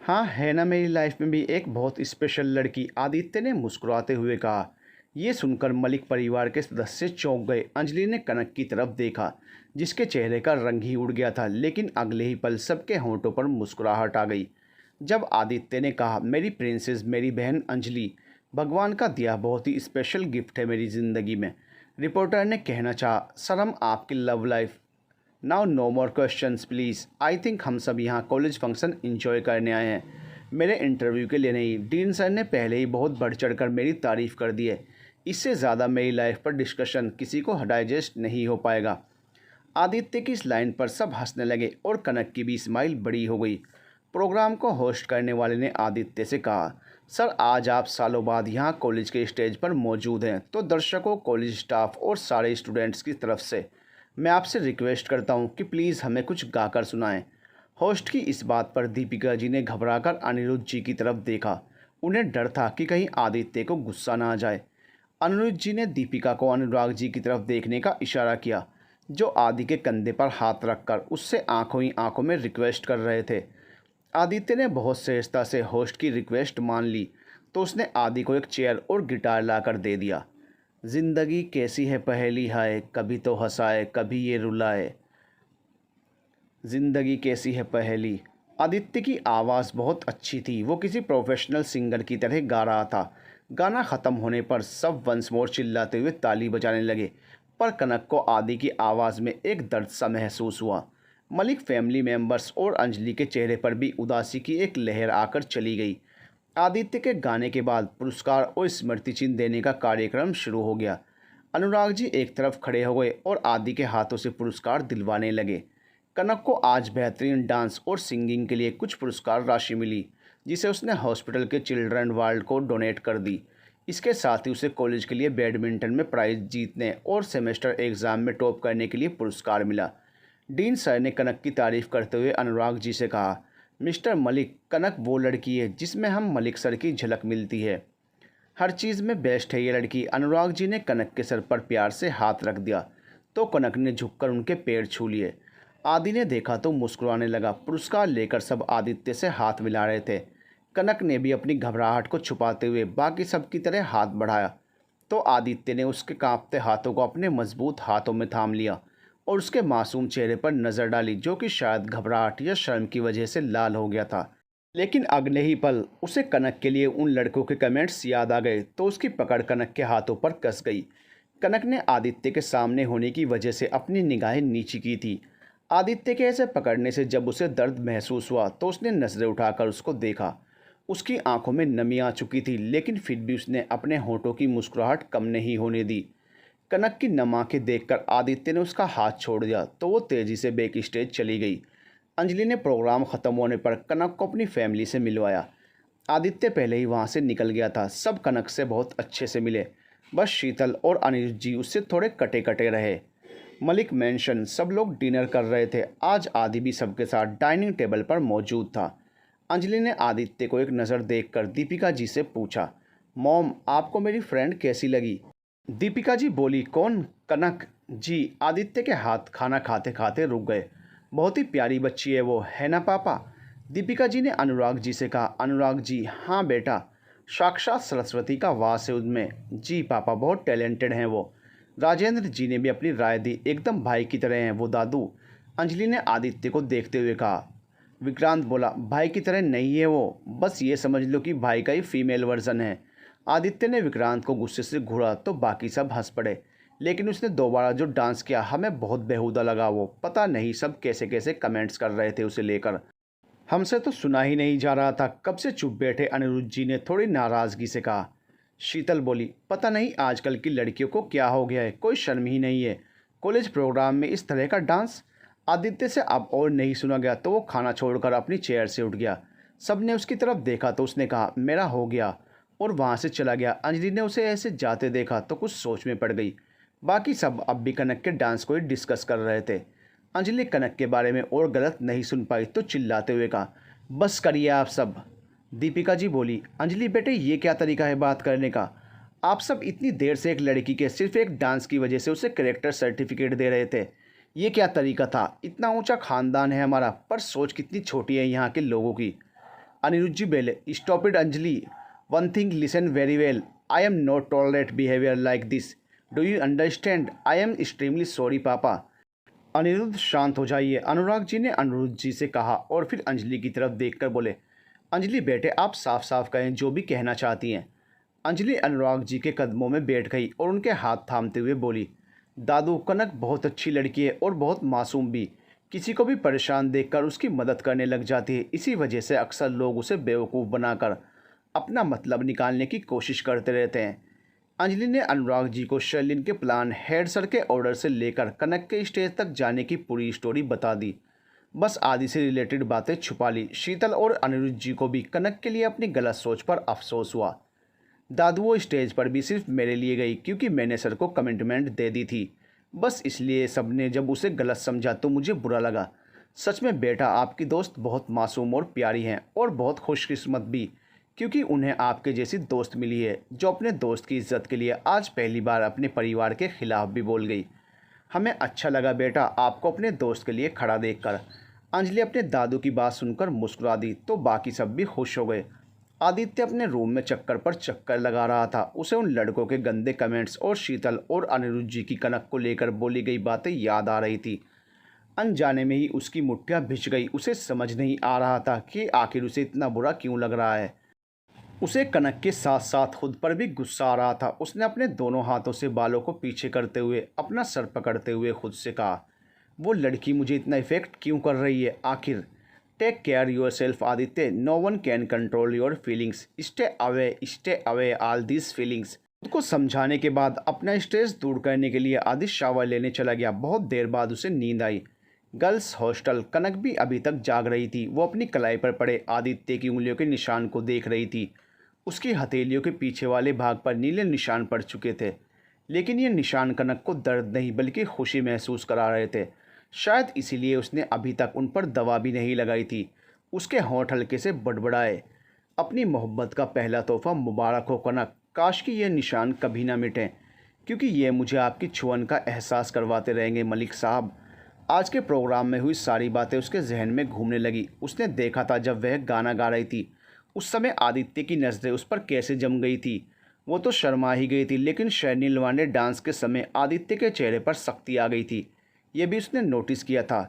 हाँ है ना, मेरी लाइफ में भी एक बहुत स्पेशल लड़की, आदित्य ने मुस्कुराते हुए कहा। ये सुनकर मलिक परिवार के सदस्य चौंक गए। अंजलि ने कनक की तरफ देखा, जिसके चेहरे का रंग ही उड़ गया था, लेकिन अगले ही पल सबके होंठों पर मुस्कुराहट आ गई जब आदित्य ने कहा, मेरी प्रिंसेस, मेरी बहन अंजलि, भगवान का दिया बहुत ही स्पेशल गिफ्ट है मेरी ज़िंदगी में। रिपोर्टर ने कहना चाहा, सर हम आपकी love life. Now no more questions please. I think हम सब यहाँ कॉलेज फंक्शन इंजॉय करने आए हैं, मेरे इंटरव्यू के लिए नहीं। डीन सर ने पहले ही बहुत बढ़ चढ़ कर मेरी तारीफ़ कर दी है। इससे ज़्यादा मेरी लाइफ पर डिस्कशन किसी को डाइजेस्ट नहीं हो पाएगा। आदित्य की इस लाइन पर सब हंसने लगे और कनक की भी स्माइल बड़ी हो गई। प्रोग्राम को होस्ट करने वाले ने आदित्य से कहा, सर आज आप सालों बाद यहाँ कॉलेज के स्टेज पर मौजूद हैं, तो दर्शकों, कॉलेज स्टाफ और सारे स्टूडेंट्स की तरफ से मैं आपसे रिक्वेस्ट करता हूँ कि प्लीज़ हमें कुछ गाकर सुनाएं। होस्ट की इस बात पर दीपिका जी ने घबराकर अनिरुद्ध जी की तरफ देखा। उन्हें डर था कि कहीं आदित्य को गुस्सा ना आ जाए। अनिरुद्ध जी ने दीपिका को अनुराग जी की तरफ देखने का इशारा किया, जो आदि के कंधे पर हाथ रखकर उससे आंखों ही आंखों में रिक्वेस्ट कर रहे थे। आदित्य ने बहुत सहजता से होस्ट की रिक्वेस्ट मान ली, तो उसने आदि को एक चेयर और गिटार लाकर दे दिया। ज़िंदगी कैसी है पहेली हाय, कभी तो हंसाए कभी ये रुलाए। ज़िंदगी कैसी है पहेली। आदित्य की आवाज़ बहुत अच्छी थी, वो किसी प्रोफेशनल सिंगर की तरह गा रहा था। गाना ख़त्म होने पर सब वंस मोर चिल्लाते हुए ताली बजाने लगे, पर कनक को आदि की आवाज़ में एक दर्द सा महसूस हुआ। मलिक, फैमिली मेंबर्स और अंजलि के चेहरे पर भी उदासी की एक लहर आकर चली गई। आदित्य के गाने के बाद पुरस्कार और स्मृति चिन्ह देने का कार्यक्रम शुरू हो गया। अनुराग जी एक तरफ खड़े हो गए और आदि के हाथों से पुरस्कार दिलवाने लगे। कनक को आज बेहतरीन डांस और सिंगिंग के लिए कुछ पुरस्कार राशि मिली, जिसे उसने हॉस्पिटल के चिल्ड्रन वार्ड को डोनेट कर दी। इसके साथ ही उसे कॉलेज के लिए बैडमिंटन में प्राइज जीतने और सेमेस्टर एग्ज़ाम में टॉप करने के लिए पुरस्कार मिला। डीन सर ने कनक की तारीफ़ करते हुए अनुराग जी से कहा, मिस्टर मलिक, कनक वो लड़की है जिसमें हम मलिक सर की झलक मिलती है। हर चीज़ में बेस्ट है ये लड़की। अनुराग जी ने कनक के सर पर प्यार से हाथ रख दिया, तो कनक ने झुककर उनके पैर छू लिए। आदि ने देखा तो मुस्कुराने लगा। पुरस्कार लेकर सब आदित्य से हाथ मिला रहे थे। कनक ने भी अपनी घबराहट को छुपाते हुए बाकी सब की तरह हाथ बढ़ाया, तो आदित्य ने उसके कांपते हाथों को अपने मजबूत हाथों में थाम लिया और उसके मासूम चेहरे पर नज़र डाली, जो कि शायद घबराहट या शर्म की वजह से लाल हो गया था। लेकिन अगले ही पल उसे कनक के लिए उन लड़कों के कमेंट्स याद आ गए, तो उसकी पकड़ कनक के हाथों पर कस गई। कनक ने आदित्य के सामने होने की वजह से अपनी निगाहें नीची की थी। आदित्य के ऐसे पकड़ने से जब उसे दर्द महसूस हुआ, तो उसने नजरें उठाकर उसको देखा। उसकी आंखों में नमी आ चुकी थी, लेकिन फिर भी उसने अपने होठों की मुस्कुराहट कम नहीं होने दी। कनक की नम आंखें देखकर आदित्य ने उसका हाथ छोड़ दिया, तो वो तेज़ी से बैक स्टेज चली गई। अंजलि ने प्रोग्राम ख़त्म होने पर कनक को अपनी फैमिली से मिलवाया। आदित्य पहले ही वहाँ से निकल गया था। सब कनक से बहुत अच्छे से मिले, बस शीतल और अनिरुद्ध जी उससे थोड़े कटे कटे रहे। मलिक मेंशन सब लोग डिनर कर रहे थे। आज आदि भी सबके साथ डाइनिंग टेबल पर मौजूद था। अंजलि ने आदित्य को एक नज़र देखकर दीपिका जी से पूछा, मॉम, आपको मेरी फ्रेंड कैसी लगी? दीपिका जी बोली, कौन? कनक जी। आदित्य के हाथ खाना खाते खाते रुक गए। बहुत ही प्यारी बच्ची है वो, है ना पापा? दीपिका जी ने अनुराग जी से कहा। अनुराग जी, हाँ बेटा, साक्षात सरस्वती का वास है उनमें। जी पापा, बहुत टैलेंटेड हैं वो। राजेंद्र जी ने भी अपनी राय दी, एकदम भाई की तरह हैं वो दादू। अंजलि ने आदित्य को देखते हुए कहा। विक्रांत बोला, भाई की तरह नहीं है वो, बस ये समझ लो कि भाई का ही फीमेल वर्जन है। आदित्य ने विक्रांत को गुस्से से घूरा, तो बाकी सब हंस पड़े। लेकिन उसने दोबारा जो डांस किया, हमें बहुत बेहुदा लगा वो। पता नहीं सब कैसे कैसे कमेंट्स कर रहे थे उसे लेकर। हमसे तो सुना ही नहीं जा रहा था। कब से चुप बैठे? अनिरुद्ध जी ने थोड़ी नाराज़गी से कहा। शीतल बोली, पता नहीं आजकल की लड़कियों को क्या हो गया है, कोई शर्म ही नहीं है। कॉलेज प्रोग्राम में इस तरह का डांस। आदित्य से अब और नहीं सुना गया, तो वो खाना छोड़कर अपनी चेयर से उठ गया। सब ने उसकी तरफ देखा, तो उसने कहा, मेरा हो गया, और वहाँ से चला गया। अंजलि ने उसे ऐसे जाते देखा तो कुछ सोच में पड़ गई। बाकी सब अब भी कनक के डांस को ही डिस्कस कर रहे थे। अंजलि कनक के बारे में और गलत नहीं सुन पाई, तो चिल्लाते हुए कहा, बस करिए आप सब। दीपिका जी बोली, अंजलि बेटे, ये क्या तरीका है बात करने का? आप सब इतनी देर से एक लड़की के सिर्फ एक डांस की वजह से उसे कैरेक्टर सर्टिफिकेट दे रहे थे। ये क्या तरीका था? इतना ऊंचा खानदान है हमारा, पर सोच कितनी छोटी है यहाँ के लोगों की। अनिरुद्धजी बोले, stop it Anjali, one thing listen very well, I am not tolerate behaviour like this, do you understand, I am extremely sorry पापा। अनिरुद्ध शांत हो जाइए, अनुराग जी ने अनिरुद्ध जी से कहा और फिर अंजलि की तरफ देखकर बोले, अंजलि बेटे आप साफ साफ कहें जो भी कहना चाहती हैं। अंजलि अनुराग जी के कदमों में बैठ गई और उनके हाथ थामते हुए बोली, दादू कनक बहुत अच्छी लड़की है और बहुत मासूम भी, किसी को भी परेशान देखकर उसकी मदद करने लग जाती है, इसी वजह से अक्सर लोग उसे बेवकूफ़ बनाकर अपना मतलब निकालने की कोशिश करते रहते हैं। अंजलि ने अनुराग जी को शर्लिन के प्लान, हेड सर के ऑर्डर से लेकर कनक के स्टेज तक जाने की पूरी स्टोरी बता दी। बस आदि से रिलेटेड बातें छुपा ली। शीतल और अनिरुद्ध जी को भी कनक के लिए अपनी गलत सोच पर अफसोस हुआ। दादू वो स्टेज पर भी सिर्फ मेरे लिए गई क्योंकि मैंने सर को कमिटमेंट दे दी थी, बस इसलिए सबने जब उसे गलत समझा तो मुझे बुरा लगा। सच में बेटा आपकी दोस्त बहुत मासूम और प्यारी हैं और बहुत खुशकिस्मत भी, क्योंकि उन्हें आपके जैसी दोस्त मिली है जो अपने दोस्त की इज्जत के लिए आज पहली बार अपने परिवार के खिलाफ भी बोल गई। हमें अच्छा लगा बेटा आपको अपने दोस्त के लिए खड़ा देखकर। अंजलि अपने दादू की बात सुनकर मुस्कुरा दी तो बाकी सब भी खुश हो गए। आदित्य अपने रूम में चक्कर पर चक्कर लगा रहा था। उसे उन लड़कों के गंदे कमेंट्स और शीतल और अनिरुद्ध जी की कनक को लेकर बोली गई बातें याद आ रही थी। अनजाने में ही उसकी मुठ्ठियाँ भिज गई। उसे समझ नहीं आ रहा था कि आखिर उसे इतना बुरा क्यों लग रहा है। उसे कनक के साथ साथ खुद पर भी गुस्सा आ रहा था। उसने अपने दोनों हाथों से बालों को पीछे करते हुए अपना सर पकड़ते हुए खुद से कहा, वो लड़की मुझे इतना इफेक्ट क्यों कर रही है आखिर। Take care yourself Aditya, no one can control your feelings, stay away all these feelings. खुद को समझाने के बाद अपना स्ट्रेस दूर करने के लिए आदित्य शावर लेने चला गया। बहुत देर बाद उसे नींद आई। Girls hostel. कनक भी अभी तक जाग रही थी। वो अपनी कलाई पर पड़े आदित्य की उंगलियों के निशान को देख रही थी। उसकी हथेलियों के पीछे वाले भाग पर नीले निशान पड़ चुके थे, लेकिन ये निशान कनक को दर्द नहीं बल्कि खुशी महसूस करा रहे थे। शायद इसीलिए उसने अभी तक उन पर दवा भी नहीं लगाई थी। उसके होंठ हल्के से बड़बड़ाए, अपनी मोहब्बत का पहला तोहफा मुबारक हो कनक, काश कि ये निशान कभी ना मिटें, क्योंकि ये मुझे आपकी छुअन का एहसास करवाते रहेंगे मलिक साहब। आज के प्रोग्राम में हुई सारी बातें उसके जहन में घूमने लगी। उसने देखा था जब वह गाना गा रही थी, उस समय आदित्य की नज़रें उस पर कैसे जम गई थी। वो तो शर्मा ही गई थी, लेकिन शर्नी लवांडे डांस के समय आदित्य के चेहरे पर सख्ती आ गई थी। ये भी उसने नोटिस किया था।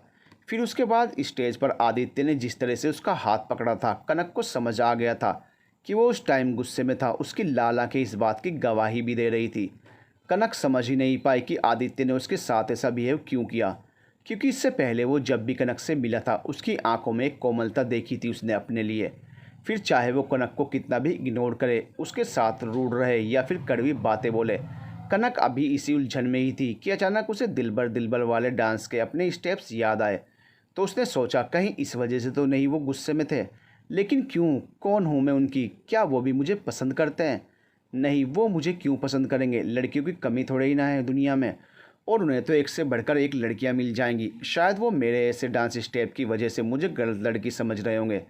फिर उसके बाद स्टेज पर आदित्य ने जिस तरह से उसका हाथ पकड़ा था, कनक को समझ आ गया था कि वो उस टाइम गुस्से में था। उसकी लाल आंखें इस बात की गवाही भी दे रही थी। कनक समझ ही नहीं पाई कि आदित्य ने उसके साथ ऐसा बिहेव क्यों किया, क्योंकि इससे पहले वो जब भी कनक से मिला था उसकी आंखों में एक कोमलता देखी थी उसने अपने लिए। फिर चाहे वो कनक को कितना भी इग्नोर करे, उसके साथ रूड रहे या फिर कड़वी बातें बोले, कनक अभी इसी उलझन में ही थी कि अचानक उसे दिलबर वाले डांस के अपने स्टेप्स याद आए। तो उसने सोचा कहीं इस वजह से तो नहीं वो गुस्से में थे, लेकिन क्यों, कौन हूँ मैं उनकी, क्या वो भी मुझे पसंद करते हैं? नहीं, वो मुझे क्यों पसंद करेंगे, लड़कियों की कमी थोड़े ही ना है दुनिया में, और उन्हें तो एक से बढ़कर एक लड़कियाँ मिल जाएंगी। शायद वो मेरे ऐसे डांस स्टेप की वजह से मुझे गलत लड़की समझ रहे होंगे,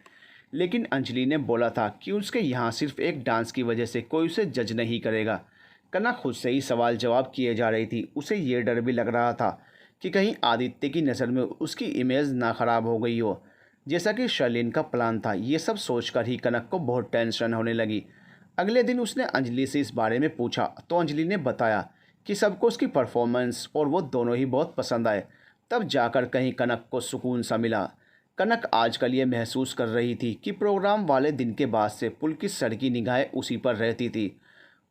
लेकिन अंजलि ने बोला था कि उसके यहाँ सिर्फ एक डांस की वजह से कोई उसे जज नहीं करेगा। कनक खुद से ही सवाल जवाब किए जा रही थी। उसे ये डर भी लग रहा था कि कहीं आदित्य की नज़र में उसकी इमेज ना ख़राब हो गई हो, जैसा कि शर्लिन का प्लान था। ये सब सोचकर ही कनक को बहुत टेंशन होने लगी। अगले दिन उसने अंजलि से इस बारे में पूछा तो अंजलि ने बताया कि सबको उसकी परफॉर्मेंस और वो दोनों ही बहुत पसंद आए। तब जाकर कहीं कनक को सुकून सा मिला। कनक आजकल ये महसूस कर रही थी कि प्रोग्राम वाले दिन के बाद से पुलकित सर की निगाहें उसी पर रहती थी।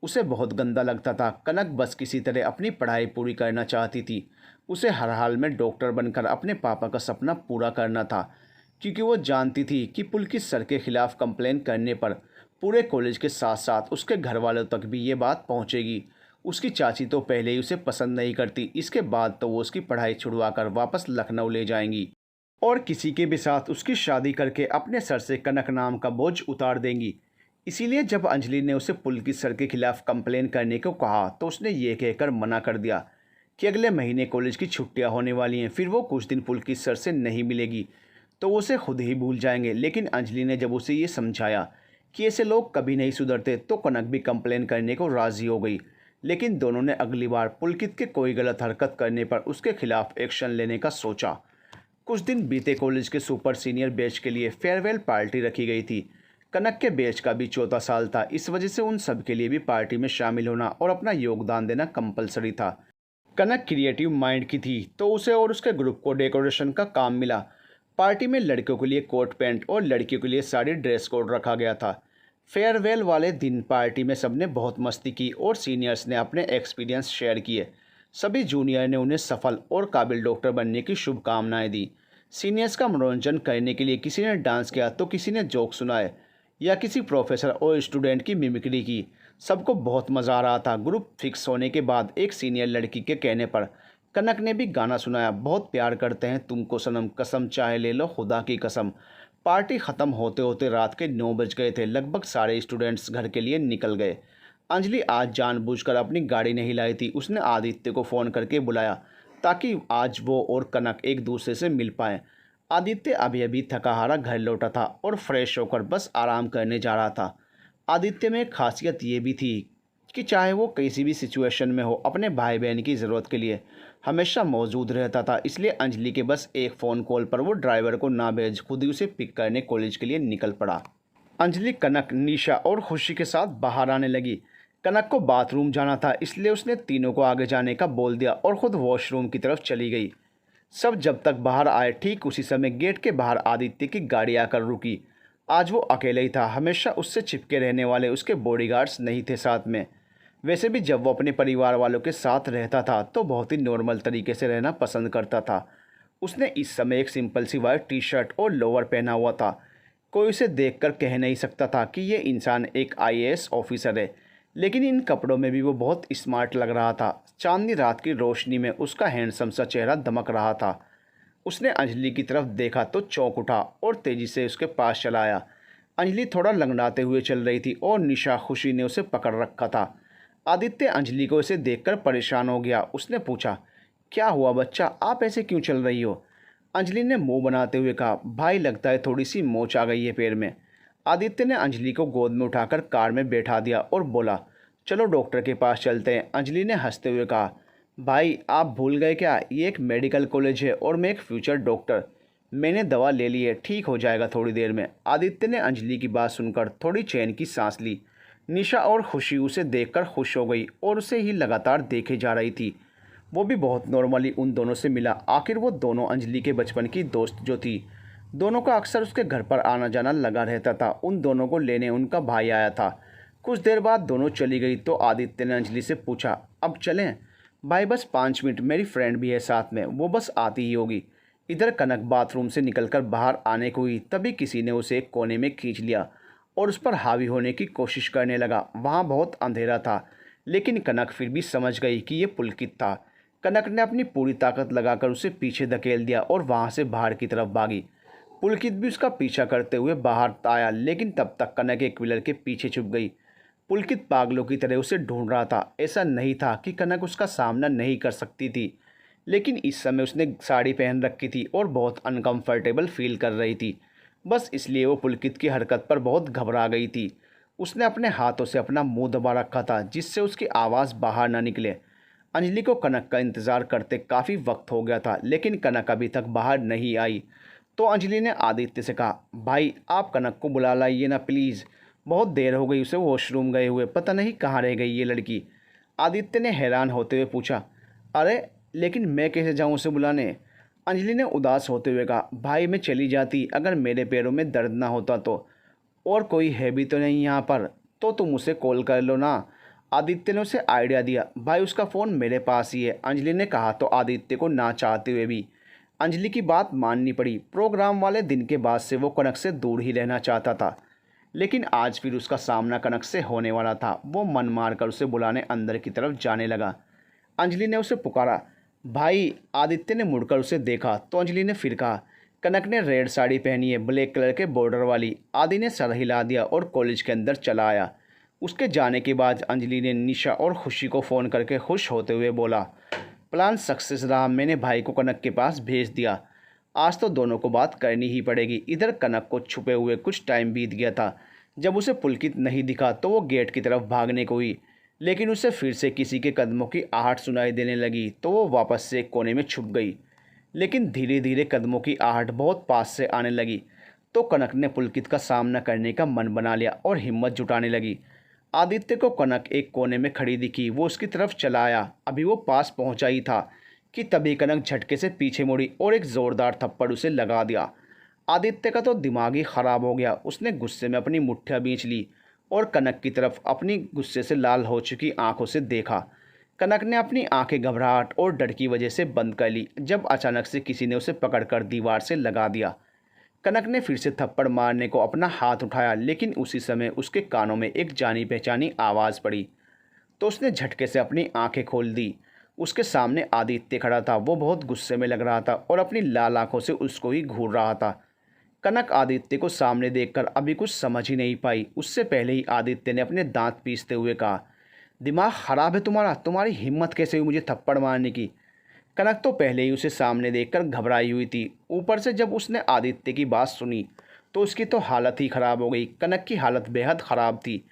उसे बहुत गंदा लगता था। कनक बस किसी तरह अपनी पढ़ाई पूरी करना चाहती थी। उसे हर हाल में डॉक्टर बनकर अपने पापा का सपना पूरा करना था, क्योंकि वो जानती थी कि पुलकित सर के खिलाफ कंप्लेन करने पर पूरे कॉलेज के साथ साथ उसके घर वालों तक भी ये बात पहुंचेगी। उसकी चाची तो पहले ही उसे पसंद नहीं करती, इसके बाद तो वो उसकी पढ़ाई छुड़वाकर वापस लखनऊ ले जाएंगी और किसी के भी साथ उसकी शादी करके अपने सर से कनक नाम का बोझ उतार देंगी। इसीलिए जब अंजलि ने उसे पुलकित सर के खिलाफ कंप्लेन करने को कहा तो उसने ये कहकर मना कर दिया कि अगले महीने कॉलेज की छुट्टियां होने वाली हैं, फिर वो कुछ दिन पुलकित सर से नहीं मिलेगी तो वो उसे खुद ही भूल जाएंगे। लेकिन अंजलि ने जब उसे ये समझाया कि ऐसे लोग कभी नहीं सुधरते तो कनक भी कंप्लेन करने को राज़ी हो गई। लेकिन दोनों ने अगली बार पुलकित के कोई गलत हरकत करने पर उसके खिलाफ एक्शन लेने का सोचा। कुछ दिन बीते। कॉलेज के सुपर सीनियर बैच के लिए फेयरवेल पार्टी रखी गई थी। कनक के बैच का भी चौथा साल था, इस वजह से उन सब के लिए भी पार्टी में शामिल होना और अपना योगदान देना कंपलसरी था। कनक क्रिएटिव माइंड की थी, तो उसे और उसके ग्रुप को डेकोरेशन का काम मिला। पार्टी में लड़कियों के लिए कोट पैंट और लड़कियों के लिए साड़ी ड्रेस कोड रखा गया था। फेयरवेल वाले दिन पार्टी में सबने बहुत मस्ती की और सीनियर्स ने अपने एक्सपीरियंस शेयर किए। सभी जूनियर ने उन्हें सफल और काबिल डॉक्टर बनने की शुभकामनाएं दी। सीनियर्स का मनोरंजन करने के लिए किसी ने डांस किया तो किसी ने जोक सुनाए या किसी प्रोफेसर और स्टूडेंट की मिमिक्री की। सबको बहुत मज़ा आ रहा था। ग्रुप फिक्स होने के बाद एक सीनियर लड़की के कहने पर कनक ने भी गाना सुनाया, बहुत प्यार करते हैं तुमको सनम, कसम चाहे ले लो खुदा की कसम। पार्टी ख़त्म होते होते रात के 9 बज गए थे। लगभग सारे स्टूडेंट्स घर के लिए निकल गए। अंजलि आज जानबूझकर अपनी गाड़ी नहीं लाई थी। उसने आदित्य को फ़ोन करके बुलाया ताकि आज वो और कनक एक दूसरे से मिल पाएँ। आदित्य अभी अभी थका हारा घर लौटा था और फ्रेश होकर बस आराम करने जा रहा था। आदित्य में एक खासियत ये भी थी कि चाहे वो किसी भी सिचुएशन में हो, अपने भाई बहन की ज़रूरत के लिए हमेशा मौजूद रहता था। इसलिए अंजलि के बस एक फ़ोन कॉल पर वो ड्राइवर को ना भेज खुद ही उसे पिक करने कॉलेज के लिए निकल पड़ा। अंजलि, कनक, निशा और खुशी के साथ बाहर आने लगी। कनक को बाथरूम जाना था, इसलिए उसने तीनों को आगे जाने का बोल दिया और ख़ुद वॉशरूम की तरफ चली गई। सब जब तक बाहर आए, ठीक उसी समय गेट के बाहर आदित्य की गाड़ी आकर रुकी। आज वो अकेले ही था। हमेशा उससे चिपके रहने वाले उसके बॉडीगार्ड्स नहीं थे साथ में। वैसे भी जब वो अपने परिवार वालों के साथ रहता था तो बहुत ही नॉर्मल तरीके से रहना पसंद करता था। उसने इस समय एक सिंपल सी वाइट टी शर्ट और लोअर पहना हुआ था। कोई उसे देखकर कह नहीं सकता था कि ये इंसान एक आईएएस ऑफिसर है, लेकिन इन कपड़ों में भी वो बहुत स्मार्ट लग रहा था। चांदनी रात की रोशनी में उसका हैंडसम सा चेहरा दमक रहा था। उसने अंजलि की तरफ देखा तो चौंक उठा और तेज़ी से उसके पास चला आया। अंजलि थोड़ा लंगड़ाते हुए चल रही थी और निशा, खुशी ने उसे पकड़ रखा था। आदित्य अंजलि को इसे देखकर परेशान हो गया। उसने पूछा, क्या हुआ बच्चा, आप ऐसे क्यों चल रही हो? अंजलि ने मुंह बनाते हुए कहा, भाई लगता है थोड़ी सी मोच आ गई है पैर में। आदित्य ने अंजलि को गोद में उठाकर कार में बैठा दिया और बोला, चलो डॉक्टर के पास चलते हैं। अंजलि ने हंसते हुए कहा, भाई आप भूल गए क्या, ये एक मेडिकल कॉलेज है और मैं एक फ्यूचर डॉक्टर। मैंने दवा ले ली है, ठीक हो जाएगा थोड़ी देर में। आदित्य ने अंजलि की बात सुनकर थोड़ी चैन की सांस ली। निशा और खुशी उसे देखकर खुश हो गई और उसे ही लगातार देखे जा रही थी। वो भी बहुत नॉर्मली उन दोनों से मिला। आखिर वो दोनों अंजलि के बचपन की दोस्त जो थी। दोनों का अक्सर उसके घर पर आना जाना लगा रहता था। उन दोनों को लेने उनका भाई आया था। कुछ देर बाद दोनों चली गई तो आदित्य ने अंजलि से पूछा, अब चलें? भाई बस 5 मिनट, मेरी फ्रेंड भी है साथ में, वो बस आती ही होगी। इधर कनक बाथरूम से निकलकर बाहर आने को हुई, तभी किसी ने उसे एक कोने में खींच लिया और उस पर हावी होने की कोशिश करने लगा। वहाँ बहुत अंधेरा था, लेकिन कनक फिर भी समझ गई कि ये पुलकित था। कनक ने अपनी पूरी ताकत लगाकर उसे पीछे धकेल दिया और वहाँ से बाहर की तरफ भागी। पुलकित भी उसका पीछा करते हुए बाहर आया, लेकिन तब तक कनक एक पिलर के पीछे छुप गई। पुलकित पागलों की तरह उसे ढूंढ रहा था। ऐसा नहीं था कि कनक उसका सामना नहीं कर सकती थी, लेकिन इस समय उसने साड़ी पहन रखी थी और बहुत अनकंफर्टेबल फील कर रही थी। बस इसलिए वो पुलकित की हरकत पर बहुत घबरा गई थी। उसने अपने हाथों से अपना मुंह दबा रखा था जिससे उसकी आवाज़ बाहर ना निकले। अंजलि को कनक का इंतज़ार करते काफ़ी वक्त हो गया था, लेकिन कनक अभी तक बाहर नहीं आई। तो अंजलि ने आदित्य से कहा, भाई आप कनक को बुला लाइए ना प्लीज़, बहुत देर हो गई उसे वॉशरूम गए हुए, पता नहीं कहाँ रह गई ये लड़की। आदित्य ने हैरान होते हुए पूछा, अरे लेकिन मैं कैसे जाऊँ उसे बुलाने? अंजलि ने उदास होते हुए कहा, भाई मैं चली जाती अगर मेरे पैरों में दर्द ना होता तो। और कोई है भी तो नहीं यहाँ पर, तो तुम उसे कॉल कर लो ना। आदित्य ने उसे आइडिया दिया। भाई उसका फ़ोन मेरे पास ही है, अंजलि ने कहा तो आदित्य को ना चाहते हुए भी अंजलि की बात माननी पड़ी। प्रोग्राम वाले दिन के बाद से वो कनक से दूर ही रहना चाहता था, लेकिन आज फिर उसका सामना कनक से होने वाला था। वो मन मारकर उसे बुलाने अंदर की तरफ जाने लगा। अंजलि ने उसे पुकारा, भाई। आदित्य ने मुड़कर उसे देखा तो अंजलि ने फिर कहा, कनक ने रेड साड़ी पहनी है, ब्लैक कलर के बॉर्डर वाली। आदि ने सर हिला दिया और कॉलेज के अंदर चला आया। उसके जाने के बाद अंजलि ने निशा और खुशी को फ़ोन करके खुश होते हुए बोला, प्लान सक्सेस रहा, मैंने भाई को कनक के पास भेज दिया। आज तो दोनों को बात करनी ही पड़ेगी। इधर कनक को छुपे हुए कुछ टाइम बीत गया था। जब उसे पुलकित नहीं दिखा तो वो गेट की तरफ भागने को हुई, लेकिन उसे फिर से किसी के कदमों की आहट सुनाई देने लगी तो वो वापस से एक कोने में छुप गई। लेकिन धीरे धीरे कदमों की आहट बहुत पास से आने लगी। तो कनक ने पुलकित का सामना करने का मन बना लिया और हिम्मत जुटाने लगी। आदित्य को कनक एक कोने में खड़ी दिखी। वो उसकी तरफ चला आया। अभी वो पास पहुंचा ही था कि तभी कनक झटके से पीछे मुड़ी और एक ज़ोरदार थप्पड़ उसे लगा दिया। आदित्य का तो दिमाग ही खराब हो गया। उसने गुस्से में अपनी मुट्ठियाँ बींच ली और कनक की तरफ अपनी गुस्से से लाल हो चुकी आंखों से देखा। कनक ने अपनी आंखें घबराहट और डर की वजह से बंद कर ली जब अचानक से किसी ने उसे पकड़कर दीवार से लगा दिया। कनक ने फिर से थप्पड़ मारने को अपना हाथ उठाया, लेकिन उसी समय उसके कानों में एक जानी पहचानी आवाज़ पड़ी। तो उसने झटके से अपनी आंखें खोल दी। उसके सामने आदित्य खड़ा था। वो बहुत गुस्से में लग रहा था और अपनी लाल आंखों से उसको ही घूर रहा था। कनक आदित्य को सामने देखकर अभी कुछ समझ ही नहीं पाई। उससे पहले ही आदित्य ने अपने दांत पीसते हुए कहा, दिमाग खराब है तुम्हारा? तुम्हारी हिम्मत कैसे हुई मुझे थप्पड़ मारने की? कनक तो पहले ही उसे सामने देखकर घबराई हुई थी। ऊपर से जब उसने आदित्य की बात सुनी तो उसकी तो हालत ही ख़राब हो गई। कनक की हालत बेहद ख़राब थी।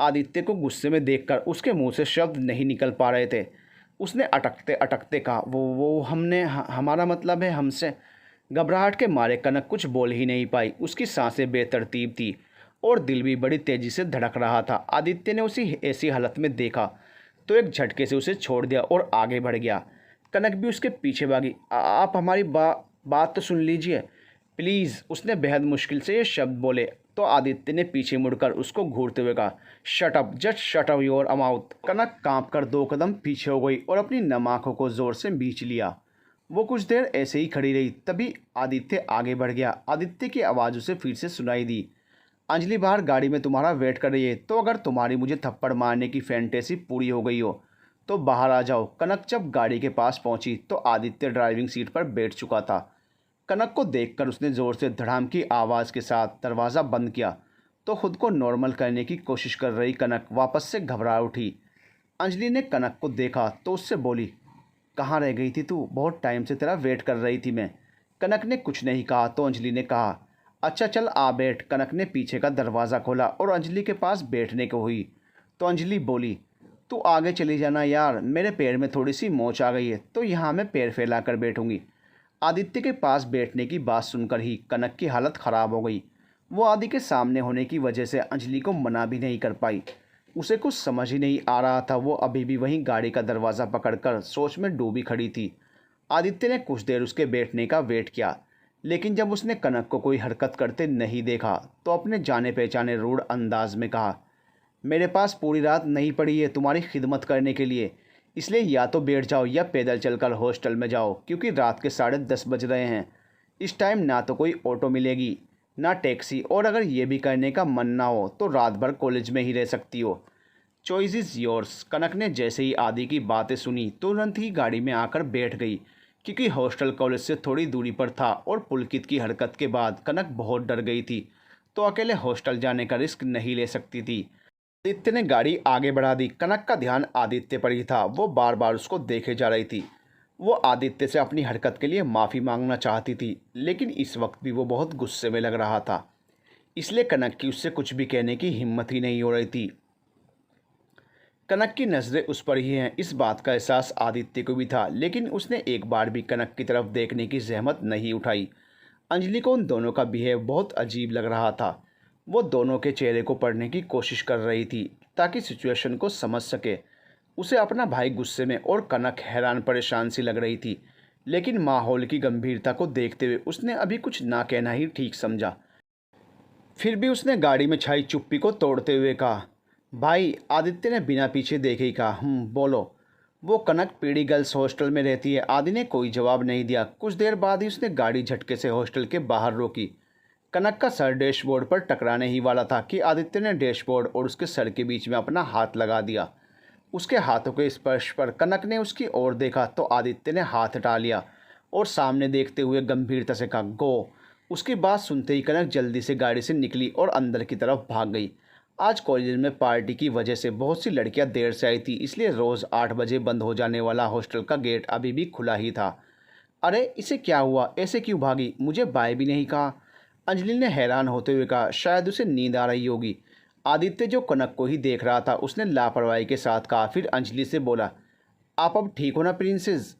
आदित्य को गुस्से में देखकर उसके मुंह से शब्द नहीं निकल पा रहे थे। उसने अटकते अटकते कहा, वो हमने हमारा मतलब है हमसे। घबराहट के मारे कनक कुछ बोल ही नहीं पाई। उसकी सांसें बेतरतीब थी और दिल भी बड़ी तेज़ी से धड़क रहा था। आदित्य ने उसी ऐसी हालत में देखा तो एक झटके से उसे छोड़ दिया और आगे बढ़ गया। कनक भी उसके पीछे भागी। आप हमारी बात तो सुन लीजिए प्लीज़। उसने बेहद मुश्किल से ये शब्द बोले तो आदित्य ने पीछे मुड़कर उसको घूरते हुए कहा, shut up, just shut up your mouth. Kanak कांप कर 2 कदम पीछे हो गई और अपनी नम आँखों को ज़ोर से भींच लिया। वो कुछ देर ऐसे ही खड़ी रही। तभी आदित्य आगे बढ़ गया। आदित्य की आवाज़ उसे फिर से सुनाई दी, अंजलि बाहर गाड़ी में तुम्हारा वेट कर रही है। तो अगर तुम्हारी मुझे थप्पड़ मारने की फैंटेसी पूरी हो गई हो तो बाहर आ जाओ। कनक जब गाड़ी के पास पहुंची तो आदित्य ड्राइविंग सीट पर बैठ चुका था। कनक को देखकर उसने ज़ोर से धड़ाम की आवाज़ के साथ दरवाज़ा बंद किया तो खुद को नॉर्मल करने की कोशिश कर रही कनक वापस से घबरा उठी। अंजलि ने कनक को देखा तो उससे बोली, कहाँ रह गई थी तू? बहुत टाइम से तेरा वेट कर रही थी मैं। कनक ने कुछ नहीं कहा तो अंजलि ने कहा, अच्छा चल आ बैठ। कनक ने पीछे का दरवाज़ा खोला और अंजलि के पास बैठने को हुई तो अंजलि बोली, तू आगे चली जाना यार, मेरे पैर में थोड़ी सी मोच आ गई है तो यहाँ मैं पैर फैला कर बैठूँगी। आदित्य के पास बैठने की बात सुनकर ही कनक की हालत ख़राब हो गई। वो आदि के सामने होने की वजह से अंजलि को मना भी नहीं कर पाई। उसे कुछ समझ ही नहीं आ रहा था। वो अभी भी वहीं गाड़ी का दरवाज़ा पकड़कर सोच में डूबी खड़ी थी। आदित्य ने कुछ देर उसके बैठने का वेट किया, लेकिन जब उसने कनक को कोई हरकत करते नहीं देखा तो अपने जाने पहचाने रूढ़ अंदाज में कहा, मेरे पास पूरी रात नहीं पड़ी है तुम्हारी खिदमत करने के लिए, इसलिए या तो बैठ जाओ या पैदल चलकर हॉस्टल में जाओ, क्योंकि रात के 10:30 बज रहे हैं। इस टाइम ना तो कोई ऑटो मिलेगी ना टैक्सी, और अगर ये भी करने का मन ना हो तो रात भर कॉलेज में ही रह सकती हो। Choice is yours. कनक ने जैसे ही आदि की बातें सुनी तुरंत ही गाड़ी में आकर बैठ गई, क्योंकि हॉस्टल कॉलेज से थोड़ी दूरी पर था और पुलकित की हरकत के बाद कनक बहुत डर गई थी तो अकेले हॉस्टल जाने का रिस्क नहीं ले सकती थी। आदित्य ने गाड़ी आगे बढ़ा दी। कनक का ध्यान आदित्य पर ही था। वो बार बार उसको देखे जा रही थी। वो आदित्य से अपनी हरकत के लिए माफ़ी मांगना चाहती थी, लेकिन इस वक्त भी वो बहुत गुस्से में लग रहा था, इसलिए कनक की उससे कुछ भी कहने की हिम्मत ही नहीं हो रही थी। कनक की नज़रें उस पर ही हैं, इस बात का एहसास आदित्य को भी था, लेकिन उसने एक बार भी कनक की तरफ देखने की जहमत नहीं उठाई। अंजलि को उन दोनों का बिहेव बहुत अजीब लग रहा था। वो दोनों के चेहरे को पढ़ने की कोशिश कर रही थी ताकि सिचुएशन को समझ सके। उसे अपना भाई गुस्से में और कनक हैरान परेशान सी लग रही थी, लेकिन माहौल की गंभीरता को देखते हुए उसने अभी कुछ ना कहना ही ठीक समझा। फिर भी उसने गाड़ी में छाई चुप्पी को तोड़ते हुए कहा, भाई। आदित्य ने बिना पीछे देखे ही कहा, बोलो। वो कनक पीडी गर्ल्स हॉस्टल में रहती है। आदि ने कोई जवाब नहीं दिया। कुछ देर बाद ही उसने गाड़ी झटके से हॉस्टल के बाहर रोकी। कनक का सर डैशबोर्ड पर टकराने ही वाला था कि आदित्य ने डैशबोर्ड और उसके सर के बीच में अपना हाथ लगा दिया। उसके हाथों के स्पर्श पर कनक ने उसकी ओर देखा तो आदित्य ने हाथ हटा लिया और सामने देखते हुए गंभीरता से कहा, गो। उसकी बात सुनते ही कनक जल्दी से गाड़ी से निकली और अंदर की तरफ भाग गई। आज कॉलेज में पार्टी की वजह से बहुत सी लड़कियां देर से आई थी, इसलिए रोज़ 8 बजे बंद हो जाने वाला हॉस्टल का गेट अभी भी खुला ही था। अरे इसे क्या हुआ? ऐसे क्यों भागी? मुझे बाय भी नहीं कहा। अंजलि ने हैरान होते हुए कहा, शायद उसे नींद आ रही होगी। आदित्य जो कनक को ही देख रहा था उसने लापरवाही के साथ कहा। फिर अंजलि से बोला, आप अब ठीक हो ना प्रिंसेस?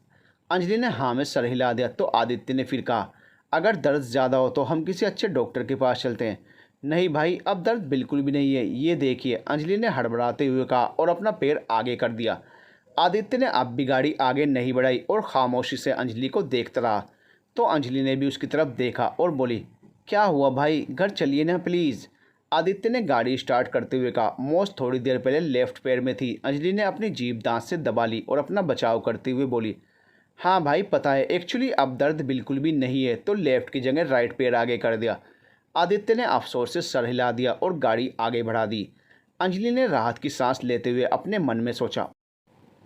अंजलि ने हाँ में सर हिला दिया तो आदित्य ने फिर कहा, अगर दर्द ज़्यादा हो तो हम किसी अच्छे डॉक्टर के पास चलते हैं। नहीं भाई, अब दर्द बिल्कुल भी नहीं है, ये देखिए, अंजलि ने हड़बड़ाते हुए कहा और अपना पैर आगे कर दिया। आदित्य ने अब भी गाड़ी आगे नहीं बढ़ाई और खामोशी से अंजलि को देखता रहा। तो अंजलि ने भी उसकी तरफ देखा और बोली, क्या हुआ भाई, घर चलिए ना प्लीज़। आदित्य ने गाड़ी स्टार्ट करते हुए कहा। मौज थोड़ी देर पहले लेफ्ट पैर में थी। अंजलि ने अपनी जीभ दांत से दबा ली और अपना बचाव करते हुए बोली, हाँ भाई पता है, एक्चुअली अब दर्द बिल्कुल भी नहीं है, तो लेफ्ट की जगह राइट पैर आगे कर दिया। आदित्य ने अफसोस से सर हिला दिया और गाड़ी आगे बढ़ा दी। अंजलि ने राहत की सांस लेते हुए अपने मन में सोचा,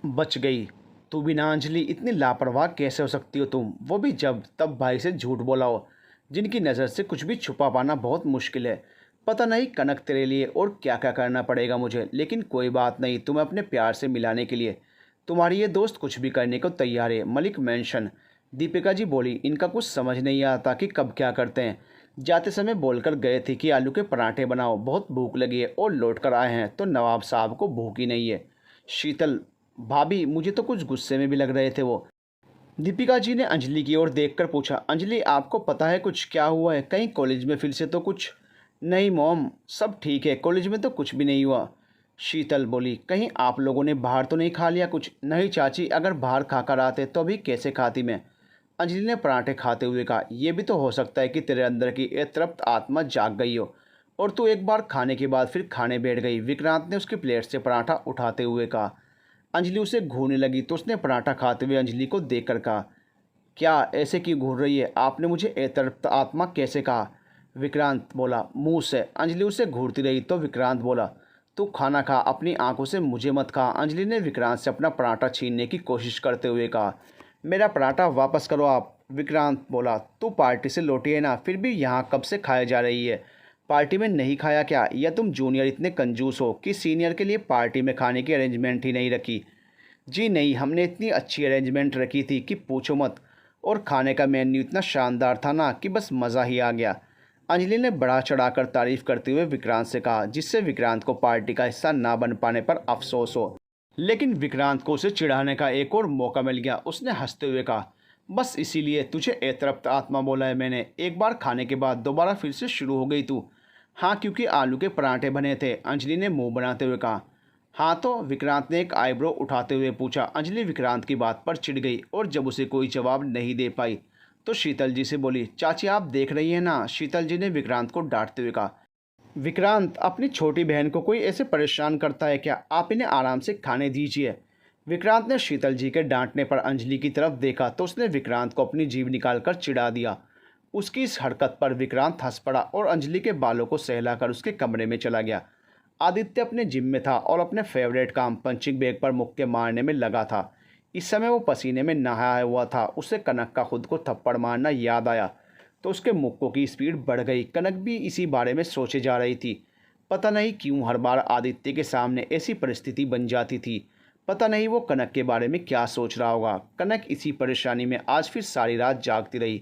बच गई। तू भी ना अंजलि, इतनी लापरवाह कैसे हो सकती हो तुम, वो भी जब तब भाई से झूठ बोला हो, जिनकी नज़र से कुछ भी छुपा पाना बहुत मुश्किल है। पता नहीं कनक तेरे लिए और क्या क्या करना पड़ेगा मुझे, लेकिन कोई बात नहीं, तुम्हें अपने प्यार से मिलाने के लिए तुम्हारी ये दोस्त कुछ भी करने को तैयार है। मलिक मेंशन। दीपिका जी बोली, इनका कुछ समझ नहीं आता कि कब क्या करते हैं। जाते समय बोलकर गए थे कि आलू के पराठे बनाओ, बहुत भूख लगी है, और लौट कर आए हैं तो नवाब साहब को भूख ही नहीं है। शीतल, भाभी मुझे तो कुछ गुस्से में भी लग रहे थे वो। दीपिका जी ने अंजलि की ओर देखकर पूछा, अंजलि आपको पता है कुछ क्या हुआ है, कहीं कॉलेज में फिर से तो कुछ। नहीं मॉम, सब ठीक है, कॉलेज में तो कुछ भी नहीं हुआ। शीतल बोली, कहीं आप लोगों ने बाहर तो नहीं खा लिया कुछ। नहीं चाची, अगर बाहर खाकर आते तो अभी कैसे खाती मैं। अंजलि ने पराठे खाते हुए कहा, यह भी तो हो सकता है कि तेरे अंदर की ये तृप्त आत्मा जाग गई हो और तू एक बार खाने के बाद फिर खाने बैठ गई। विक्रांत ने उसकी प्लेट से पराठा उठाते हुए कहा। अंजलि उसे घूरने लगी तो उसने पराठा खाते हुए अंजलि को देखकर कहा, क्या ऐसे क्यों घूर रही है, आपने मुझे एतरप्त आत्मा कैसे कहा। विक्रांत बोला, मुंह से। अंजलि उसे घूरती रही तो विक्रांत बोला, तू खाना खा, अपनी आंखों से मुझे मत खा। अंजलि ने विक्रांत से अपना पराठा छीनने की कोशिश करते हुए कहा, मेरा पराठा वापस करो आप। विक्रांत बोला, तू पार्टी से लौटी है ना, फिर भी यहाँ कब से खाए जा रही है। पार्टी में नहीं खाया क्या, या तुम जूनियर इतने कंजूस हो कि सीनियर के लिए पार्टी में खाने की अरेंजमेंट ही नहीं रखी। जी नहीं, हमने इतनी अच्छी अरेंजमेंट रखी थी कि पूछो मत, और खाने का मेन्यू इतना शानदार था ना कि बस मज़ा ही आ गया। अंजलि ने बड़ा चढ़ाकर तारीफ करते हुए विक्रांत से कहा, जिससे विक्रांत को पार्टी का हिस्सा ना बन पाने पर अफसोस हो। लेकिन विक्रांत को उसे चिढ़ाने का एक और मौका मिल गया। उसने हंसते हुए कहा, बस इसीलिए तुझे एतरप्त आत्मा बोला है मैंने। एक बार खाने के बाद दोबारा फिर से शुरू हो गई तू। हाँ, क्योंकि आलू के पराठे बने थे। अंजलि ने मुंह बनाते हुए कहा। हाँ तो, विक्रांत ने एक आईब्रो उठाते हुए पूछा। अंजलि विक्रांत की बात पर चिढ़ गई और जब उसे कोई जवाब नहीं दे पाई तो शीतल जी से बोली, चाची आप देख रही हैं ना। शीतल जी ने विक्रांत को डांटते हुए कहा, विक्रांत, अपनी छोटी बहन को कोई ऐसे परेशान करता है क्या, आप इन्हें आराम से खाने दीजिए। विक्रांत ने शीतल जी के डांटने पर अंजलि की तरफ देखा तो उसने विक्रांत को अपनी जीभ निकालकर चिढ़ा दिया। उसकी इस हरकत पर विक्रांत हंस पड़ा और अंजलि के बालों को सहलाकर उसके कमरे में चला गया। आदित्य अपने जिम में था और अपने फेवरेट काम पंचिंग बैग पर मुक्के मारने में लगा था। इस समय वो पसीने में नहाया हुआ था। उसे कनक का खुद को थप्पड़ मारना याद आया तो उसके मुक्कों की स्पीड बढ़ गई। कनक भी इसी बारे में सोचे जा रही थी। पता नहीं क्यों हर बार आदित्य के सामने ऐसी परिस्थिति बन जाती थी। पता नहीं वो कनक के बारे में क्या सोच रहा होगा। कनक इसी परेशानी में आज फिर सारी रात जागती रही।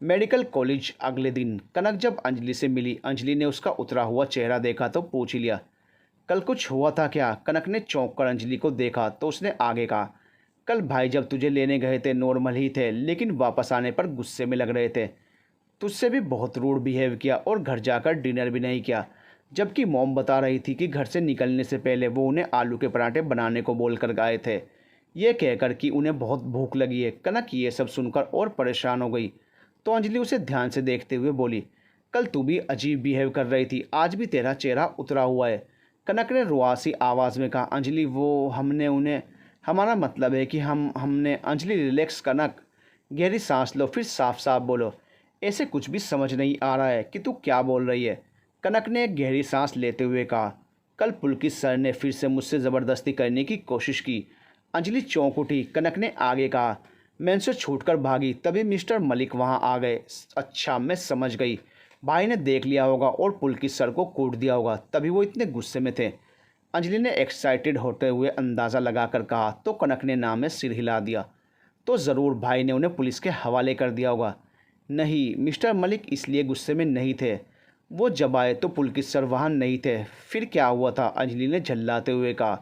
मेडिकल कॉलेज अगले दिन कनक जब अंजलि से मिली, अंजलि ने उसका उतरा हुआ चेहरा देखा तो पूछ ही लिया, कल कुछ हुआ था क्या। कनक ने चौंक कर अंजलि को देखा तो उसने आगे कहा, कल भाई जब तुझे लेने गए थे नॉर्मल ही थे, लेकिन वापस आने पर गुस्से में लग रहे थे। तुझसे भी बहुत रूड बिहेव किया और घर जाकर डिनर भी नहीं किया, जबकि मॉम बता रही थी कि घर से निकलने से पहले वो उन्हें आलू के पराठे बनाने को बोल कर गए थे, ये कहकर कि उन्हें बहुत भूख लगी है। कनक ये सब सुनकर और परेशान हो गई तो अंजलि उसे ध्यान से देखते हुए बोली, कल तू भी अजीब बिहेव कर रही थी, आज भी तेरा चेहरा उतरा हुआ है। कनक ने रुआसी आवाज़ में कहा, अंजलि वो हमने उन्हें, हमारा मतलब है कि हमने। अंजलि रिलैक्स कनक, गहरी सांस लो, फिर साफ साफ बोलो। ऐसे कुछ भी समझ नहीं आ रहा है कि तू क्या बोल रही है। कनक ने एक गहरी सांस लेते हुए कहा, कल पुलकित सर ने फिर से मुझसे ज़बरदस्ती करने की कोशिश की। अंजलि चौंक उठी। कनक ने आगे कहा, मैं उनसे छूटकर भागी, तभी मिस्टर मलिक वहाँ आ गए। अच्छा, मैं समझ गई, भाई ने देख लिया होगा और पुलकित सर को कूट दिया होगा, तभी वो इतने गुस्से में थे। अंजलि ने एक्साइटेड होते हुए अंदाज़ा लगाकर कहा तो कनक ने नाम में सिर हिला दिया, तो ज़रूर भाई ने उन्हें पुलिस के हवाले कर दिया होगा। नहीं, मिस्टर मलिक इसलिए गुस्से में नहीं थे, वो जब आए तो पुलकित सर वहाँ नहीं थे। फिर क्या हुआ था, अंजलि ने झल्लाते हुए कहा।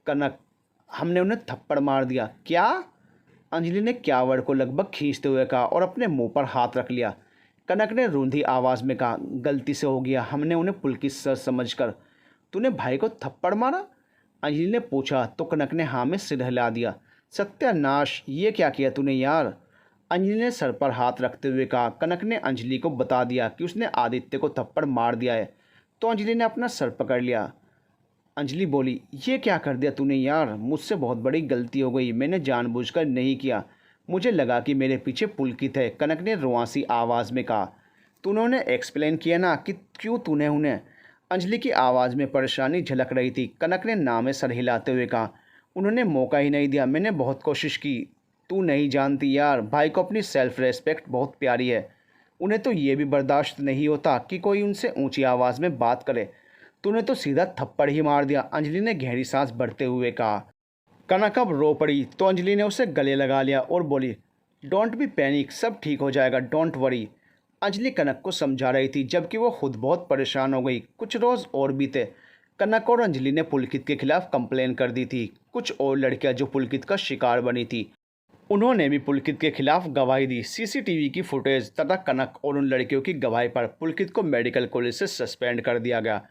कनक, हमने उन्हें थप्पड़ मार दिया। क्या? अंजलि ने क्यावड़ को लगभग खींचते हुए कहा और अपने मुंह पर हाथ रख लिया। कनक ने रूंधी आवाज़ में कहा, गलती से हो गया, हमने उन्हें पुलकित सर समझकर। तूने भाई को थप्पड़ मारा? अंजलि ने पूछा तो कनक ने हाँ में सिर हिला दिया। सत्यानाश, ये क्या किया तूने यार? अंजलि ने सर पर हाथ रखते हुए कहा। कनक ने अंजलि को बता दिया कि उसने आदित्य को थप्पड़ मार दिया है तो अंजलि ने अपना सर पकड़ लिया। अंजलि बोली, ये क्या कर दिया तूने यार? मुझसे बहुत बड़ी गलती हो गई, मैंने जानबूझकर नहीं किया, मुझे लगा कि मेरे पीछे पुलकित है। कनक ने रुआसी आवाज़ में कहा। तूने उन्हें एक्सप्लेन किया ना कि क्यों तूने उन्हें? अंजलि की आवाज़ में परेशानी झलक रही थी। कनक ने ना में सर हिलाते हुए कहा, उन्होंने मौका ही नहीं दिया, मैंने बहुत कोशिश की। तू नहीं जानती यार, भाई को अपनी सेल्फ रेस्पेक्ट बहुत प्यारी है, उन्हें तो ये भी बर्दाश्त नहीं होता कि कोई उनसे ऊंची आवाज़ में बात करे। तूने तो सीधा थप्पड़ ही मार दिया, अंजलि ने गहरी सांस भरते हुए कहा। कनक अब रो पड़ी तो अंजलि ने उसे गले लगा लिया और बोली, डोंट बी पैनिक, सब ठीक हो जाएगा, डोंट वरी। अंजलि कनक को समझा रही थी जबकि वो खुद बहुत परेशान हो गई। कुछ रोज़ और बीते। कनक और अंजलि ने पुलकित के खिलाफ कंप्लेन कर दी थी। कुछ और लड़कियां जो पुलकित का शिकार बनी थी उन्होंने भी पुलकित के खिलाफ गवाही दी। सीसीटीवी की फुटेज तथा कनक और उन लड़कियों की गवाही पर पुलकित को मेडिकल कॉलेज से सस्पेंड कर दिया गया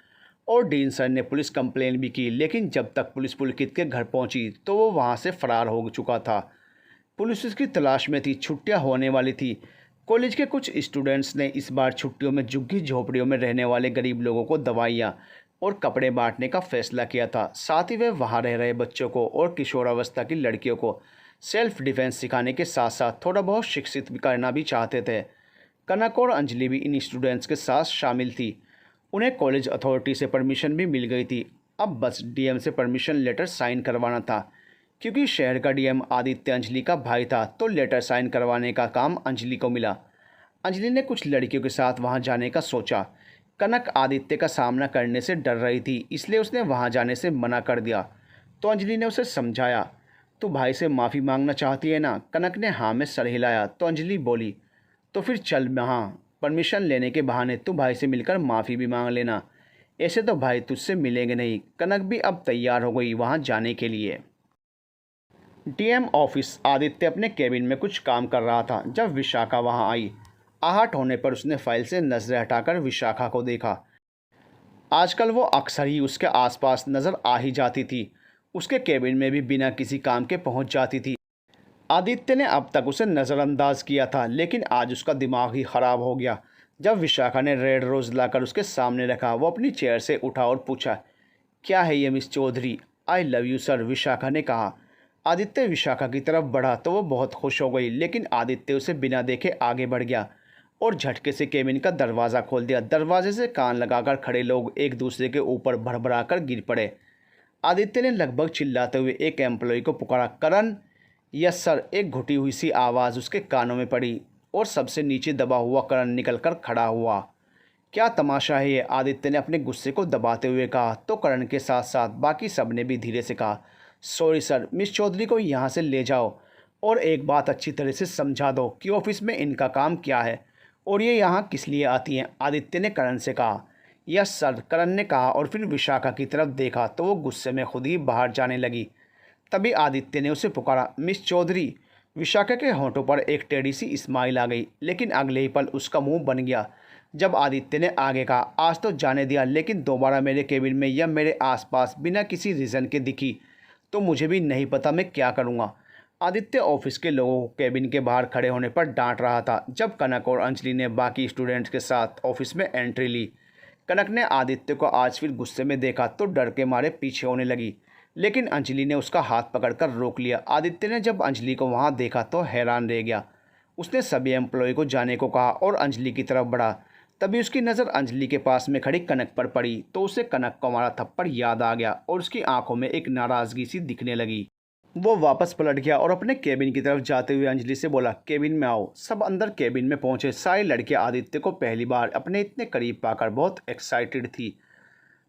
और डीन सर ने पुलिस कंप्लेन भी की, लेकिन जब तक पुलिस पुलकित के घर पहुंची तो वो वहां से फरार हो चुका था। पुलिस उसकी तलाश में थी। छुट्टियां होने वाली थी। कॉलेज के कुछ स्टूडेंट्स ने इस बार छुट्टियों में झुग्गी झोपड़ियों में रहने वाले गरीब लोगों को दवाइयाँ और कपड़े बांटने का फैसला किया था। साथ ही वे वहाँ रह रहे बच्चों को और किशोरावस्था की लड़कियों को सेल्फ डिफेंस सिखाने के साथ साथ थोड़ा बहुत शिक्षित भी करना भी चाहते थे। कनक और अंजलि भी इन स्टूडेंट्स के साथ शामिल थी। उन्हें कॉलेज अथॉरिटी से परमिशन भी मिल गई थी। अब बस डीएम से परमिशन लेटर साइन करवाना था। क्योंकि शहर का डीएम आदित्य अंजलि का भाई था तो लेटर साइन करवाने का काम अंजलि को मिला। अंजलि ने कुछ लड़कियों के साथ वहां जाने का सोचा। कनक आदित्य का सामना करने से डर रही थी, इसलिए उसने वहां जाने से मना कर दिया। तो अंजलि ने उसे समझाया, तो भाई से माफ़ी मांगना चाहती है ना? कनक ने हाँ में सर हिलाया तो अंजलि बोली, तो फिर चल वहाँ, परमिशन लेने के बहाने तू भाई से मिलकर माफ़ी भी मांग लेना, ऐसे तो भाई तुझसे मिलेंगे नहीं। कनक भी अब तैयार हो गई वहाँ जाने के लिए। DM office. आदित्य अपने केबिन में कुछ काम कर रहा था जब विशाखा वहाँ आई। आहट होने पर उसने फाइल से नजरें हटाकर विशाखा को देखा। आजकल वो अक्सर ही उसके आसपास नज़र आ ही जाती थी। उसके केबिन में भी बिना किसी काम के पहुंच जाती थी। आदित्य ने अब तक उसे नज़रअंदाज किया था, लेकिन आज उसका दिमाग ही ख़राब हो गया। जब विशाखा ने रेड रोज़ लाकर उसके सामने रखा, वो अपनी चेयर से उठा और पूछा, क्या है ये miss Chaudhary? I love you sir, Vishakha ने कहा। आदित्य विशाखा की तरफ बढ़ा तो वो बहुत खुश हो गई, लेकिन आदित्य उसे बिना देखे आगे बढ़ गया और झटके से केबिन का दरवाज़ा खोल दिया। दरवाजे से कान लगाकर खड़े लोग एक दूसरे के ऊपर भड़बड़ाकर गिर पड़े। आदित्य ने लगभग चिल्लाते हुए एक एम्प्लॉय को पुकारा, करण। Yes sir. एक घुटी हुई सी आवाज़ उसके कानों में पड़ी और सबसे नीचे दबा हुआ करण निकलकर खड़ा हुआ। क्या तमाशा है ये? आदित्य ने अपने गुस्से को दबाते हुए कहा तो करण के साथ साथ बाकी सब ने भी धीरे से कहा, सॉरी सर, मिस चौधरी को यहाँ से ले जाओ और एक बात अच्छी तरह से समझा दो कि ऑफिस में इनका काम क्या है और ये यहाँ किस लिए आती हैं। आदित्य ने करण से कहा। यस सर, करण ने कहा और फिर विशाखा की तरफ देखा तो वो गुस्से में खुद ही बाहर जाने लगी। तभी आदित्य ने उसे पुकारा, मिस चौधरी। विशाखा के होंठों पर एक टेढ़ी सी स्माइल आ गई, लेकिन अगले ही पल उसका मुंह बन गया जब आदित्य ने आगे कहा, आज तो जाने दिया, लेकिन दोबारा मेरे केबिन में या मेरे आसपास बिना किसी रीज़न के दिखी तो मुझे भी नहीं पता मैं क्या करूँगा। आदित्य ऑफिस के लोगों को केबिन के बाहर खड़े होने पर डांट रहा था जब कनक और अंजलि ने बाकी स्टूडेंट्स के साथ ऑफिस में एंट्री ली। कनक ने आदित्य को आज फिर गुस्से में देखा तो डर के मारे पीछे होने लगी, लेकिन अंजलि ने उसका हाथ पकड़कर रोक लिया। आदित्य ने जब अंजलि को वहां देखा तो हैरान रह गया। उसने सभी एम्प्लॉय को जाने को कहा और अंजलि की तरफ बढ़ा। तभी उसकी नज़र अंजलि के पास में खड़ी कनक पर पड़ी तो उसे कनक का मारा थप्पड़ याद आ गया और उसकी आंखों में एक नाराज़गी सी दिखने लगी। वो वापस पलट गया और अपने केबिन की तरफ जाते हुए अंजलि से बोला, केबिन में आओ। सब अंदर केबिन में पहुंचे। सारी लड़कियां आदित्य को पहली बार अपने इतने करीब पाकर बहुत एक्साइटेड थी।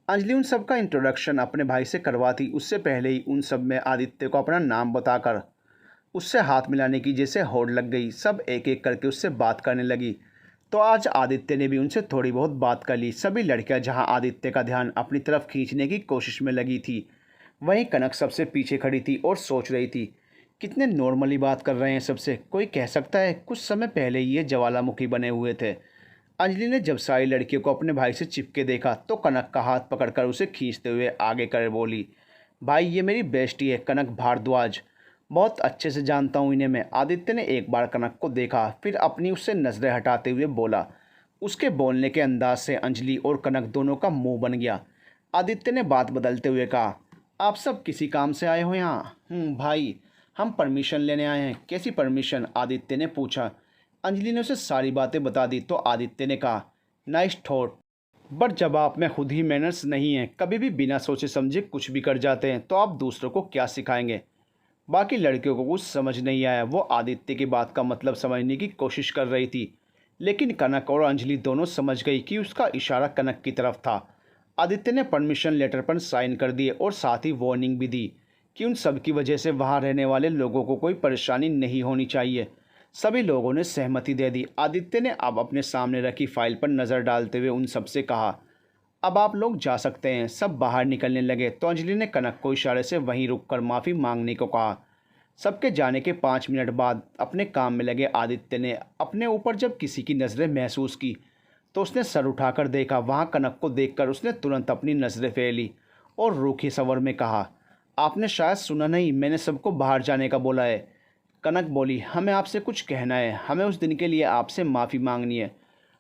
अंजलि उन सब का इंट्रोडक्शन अपने भाई से करवाती उससे पहले ही उन सब में आदित्य को अपना नाम बताकर उससे हाथ मिलाने की जैसे होड़ लग गई। सब एक एक करके उससे बात करने लगी तो आज आदित्य ने भी उनसे थोड़ी बहुत बात कर ली। सभी लड़कियां जहां आदित्य का ध्यान अपनी तरफ खींचने की कोशिश में लगी थी, वहीं कनक सबसे पीछे खड़ी थी और सोच रही थी कितने नॉर्मली बात कर रहे हैं सबसे, कोई कह सकता है कुछ समय पहले ही ये ज्वालामुखी बने हुए थे। अंजलि ने जब सारी लड़कियों को अपने भाई से चिपके देखा तो कनक का हाथ पकड़कर उसे खींचते हुए आगे कर बोली, भाई ये मेरी बेस्टी है कनक भारद्वाज, बहुत अच्छे से जानता हूँ इन्हें मैं। आदित्य ने एक बार कनक को देखा, फिर अपनी उससे नज़रें हटाते हुए बोला। उसके बोलने के अंदाज से अंजलि और कनक दोनों का मुंह बन गया। आदित्य ने बात बदलते हुए कहा, आप सब किसी काम से आए हो यहाँ? भाई, हम परमिशन लेने आए हैं। कैसी परमिशन? आदित्य ने पूछा। अंजलि ने उसे सारी बातें बता दी तो आदित्य ने कहा, नाइस थॉट, बट जब आप में खुद ही मैनर्स नहीं हैं, कभी भी बिना सोचे समझे कुछ भी कर जाते हैं, तो आप दूसरों को क्या सिखाएंगे? बाकी लड़कियों को कुछ समझ नहीं आया। वो आदित्य की बात का मतलब समझने की कोशिश कर रही थी, लेकिन कनक और अंजलि दोनों समझ गई कि उसका इशारा कनक की तरफ था। आदित्य ने परमिशन लेटर पर साइन कर दिए और साथ ही वार्निंग भी दी कि उन सब की वजह से वहाँ रहने वाले लोगों को कोई परेशानी नहीं होनी चाहिए। सभी लोगों ने सहमति दे दी। आदित्य ने अब अपने सामने रखी फाइल पर नज़र डालते हुए उन सबसे कहा, अब आप लोग जा सकते हैं। सब बाहर निकलने लगे तो अंजलि ने कनक को इशारे से वहीं रुककर माफ़ी मांगने को कहा। सबके जाने के 5 मिनट बाद अपने काम में लगे आदित्य ने अपने ऊपर जब किसी की नज़रें महसूस की तो उसने सर उठाकर देखा। वहाँ कनक को देखकर उसने तुरंत अपनी नज़रें फेरी और रूखे स्वर में कहा, आपने शायद सुना नहीं, मैंने सबको बाहर जाने का बोला है। कनक बोली, हमें आपसे कुछ कहना है, हमें उस दिन के लिए आपसे माफ़ी मांगनी है।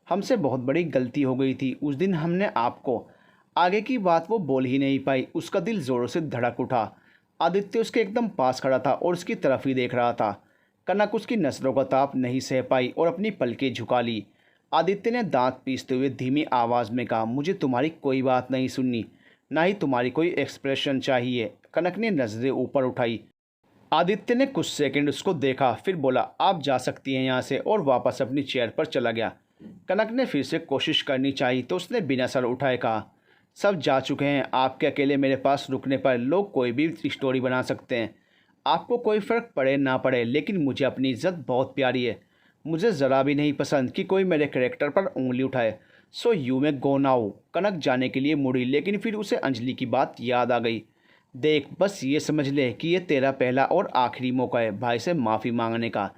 हमसे बहुत बड़ी गलती हो गई थी उस दिन। हमने आपको आगे की बात वो बोल ही नहीं पाई। उसका दिल ज़ोरों से धड़क उठा। आदित्य उसके एकदम पास खड़ा था और उसकी तरफ ही देख रहा था। कनक उसकी नज़रों का ताप नहीं सह पाई और अपनी पलकें झुका ली। आदित्य ने दांत पीसते हुए धीमी आवाज़ में कहा, मुझे तुम्हारी कोई बात नहीं सुननी, ना ही तुम्हारी कोई एक्सप्रेशन चाहिए। कनक ने नज़रें ऊपर उठाई। आदित्य ने कुछ सेकंड उसको देखा, फिर बोला, आप जा सकती हैं यहाँ से, और वापस अपनी चेयर पर चला गया। कनक ने फिर से कोशिश करनी चाहिए तो उसने बिना सर उठाए कहा, सब जा चुके हैं। आपके अकेले मेरे पास रुकने पर लोग कोई भी स्टोरी बना सकते हैं। आपको कोई फ़र्क पड़े ना पड़े, लेकिन मुझे अपनी इज्जत बहुत प्यारी है। मुझे ज़रा भी नहीं पसंद कि कोई मेरे कैरेक्टर पर उंगली उठाए। सो यू में गो नाउ। कनक जाने के लिए मुड़ी, लेकिन फिर उसे अंजलि की बात याद आ गई। देख, बस ये समझ ले कि ये तेरा पहला और आखिरी मौका है भाई से माफ़ी मांगने का।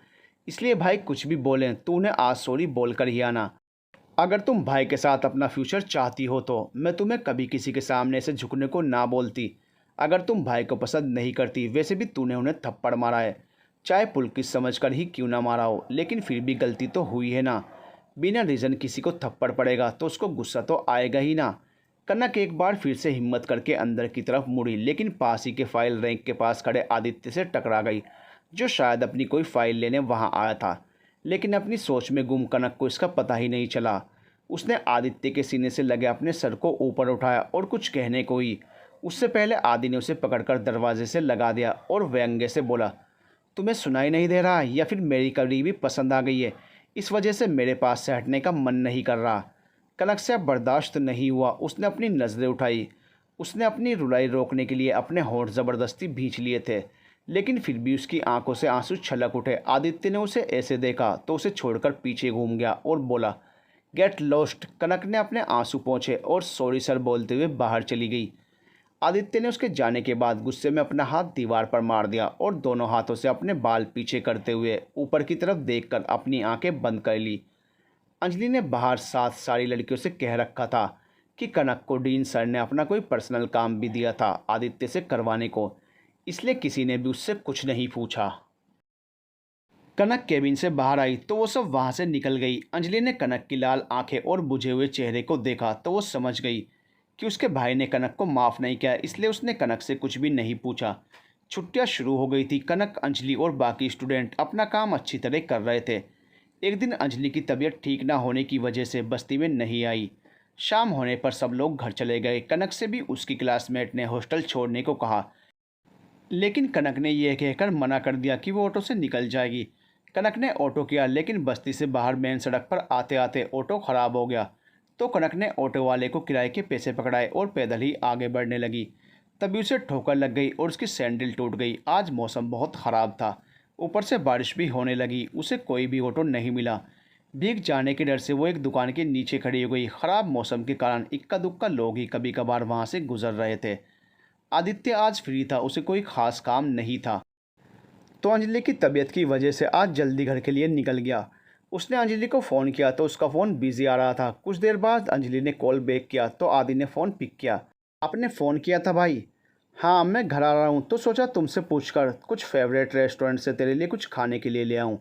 इसलिए भाई कुछ भी बोलें तो उन्हें आज सॉरी बोल कर ही आना। अगर तुम भाई के साथ अपना फ्यूचर चाहती हो तो मैं तुम्हें कभी किसी के सामने से झुकने को ना बोलती। अगर तुम भाई को पसंद नहीं करती, वैसे भी तूने उन्हें थप्पड़ मारा है, चाहे पुलकित समझ कर ही क्यों ना मारा हो, लेकिन फिर भी गलती तो हुई है ना। बिना रीज़न किसी को थप्पड़ पड़ेगा तो उसको गुस्सा तो आएगा ही ना। कनक एक बार फिर से हिम्मत करके अंदर की तरफ मुड़ी, लेकिन पास ही के फाइल रैंक के पास खड़े आदित्य से टकरा गई, जो शायद अपनी कोई फाइल लेने वहां आया था। लेकिन अपनी सोच में गुम कनक को इसका पता ही नहीं चला। उसने आदित्य के सीने से लगे अपने सर को ऊपर उठाया और कुछ कहने को ही उससे पहले आदि ने उसे पकड़कर दरवाजे से लगा दिया और व्यंग्य से बोला, तुम्हें सुनाई नहीं दे रहा या फिर मेरी करीबी पसंद आ गई है, इस वजह से मेरे पास से हटने का मन नहीं कर रहा? कनक से अब बर्दाश्त नहीं हुआ। उसने अपनी नज़रें उठाई। उसने अपनी रुलाई रोकने के लिए अपने होंठ ज़बरदस्ती भींच लिए थे, लेकिन फिर भी उसकी आंखों से आंसू छलक उठे। आदित्य ने उसे ऐसे देखा तो उसे छोड़कर पीछे घूम गया और बोला, गेट लॉस्ट। कनक ने अपने आंसू पोंछे और सॉरी सर बोलते हुए बाहर चली गई। आदित्य ने उसके जाने के बाद गुस्से में अपना हाथ दीवार पर मार दिया और दोनों हाथों से अपने बाल पीछे करते हुए ऊपर की तरफ देखकर अपनी आंखें बंद कर ली। अंजलि ने बाहर साथ सारी लड़कियों से कह रखा था कि कनक को डीन सर ने अपना कोई पर्सनल काम भी दिया था आदित्य से करवाने को, इसलिए किसी ने भी उससे कुछ नहीं पूछा। कनक केबिन से बाहर आई तो वो सब वहाँ से निकल गई। अंजलि ने कनक की लाल आंखें और बुझे हुए चेहरे को देखा तो वो समझ गई कि उसके भाई ने कनक को माफ़ नहीं किया, इसलिए उसने कनक से कुछ भी नहीं पूछा। छुट्टियाँ शुरू हो गई थी। कनक, अंजलि और बाकी स्टूडेंट अपना काम अच्छी तरह कर रहे थे। एक दिन अंजलि की तबीयत ठीक ना होने की वजह से बस्ती में नहीं आई। शाम होने पर सब लोग घर चले गए। कनक से भी उसकी क्लासमेट ने हॉस्टल छोड़ने को कहा, लेकिन कनक ने यह कहकर मना कर दिया कि वो ऑटो से निकल जाएगी। कनक ने ऑटो किया, लेकिन बस्ती से बाहर मेन सड़क पर आते आते ऑटो ख़राब हो गया तो कनक ने ऑटो वाले को किराए के पैसे पकड़ाए और पैदल ही आगे बढ़ने लगी। तभी उसे ठोकर लग गई और उसकी सैंडल टूट गई। आज मौसम बहुत ख़राब था, ऊपर से बारिश भी होने लगी। उसे कोई भी ऑटो नहीं मिला। भीग जाने के डर से वो एक दुकान के नीचे खड़ी हो गई। ख़राब मौसम के कारण इक्का दुक्का लोग ही कभी कभार वहाँ से गुजर रहे थे। आदित्य आज फ्री था, उसे कोई ख़ास काम नहीं था। तो अंजलि की तबीयत की वजह से आज जल्दी घर के लिए निकल गया। उसने अंजलि को फ़ोन किया तो उसका फ़ोन बिज़ी आ रहा था। कुछ देर बाद अंजलि ने कॉल बैक किया तो आदि ने फ़ोन पिक किया। आपने फ़ोन किया था भाई? हाँ, मैं घर आ रहा हूँ तो सोचा तुमसे पूछकर कुछ फेवरेट रेस्टोरेंट से तेरे लिए कुछ खाने के लिए ले आऊँ।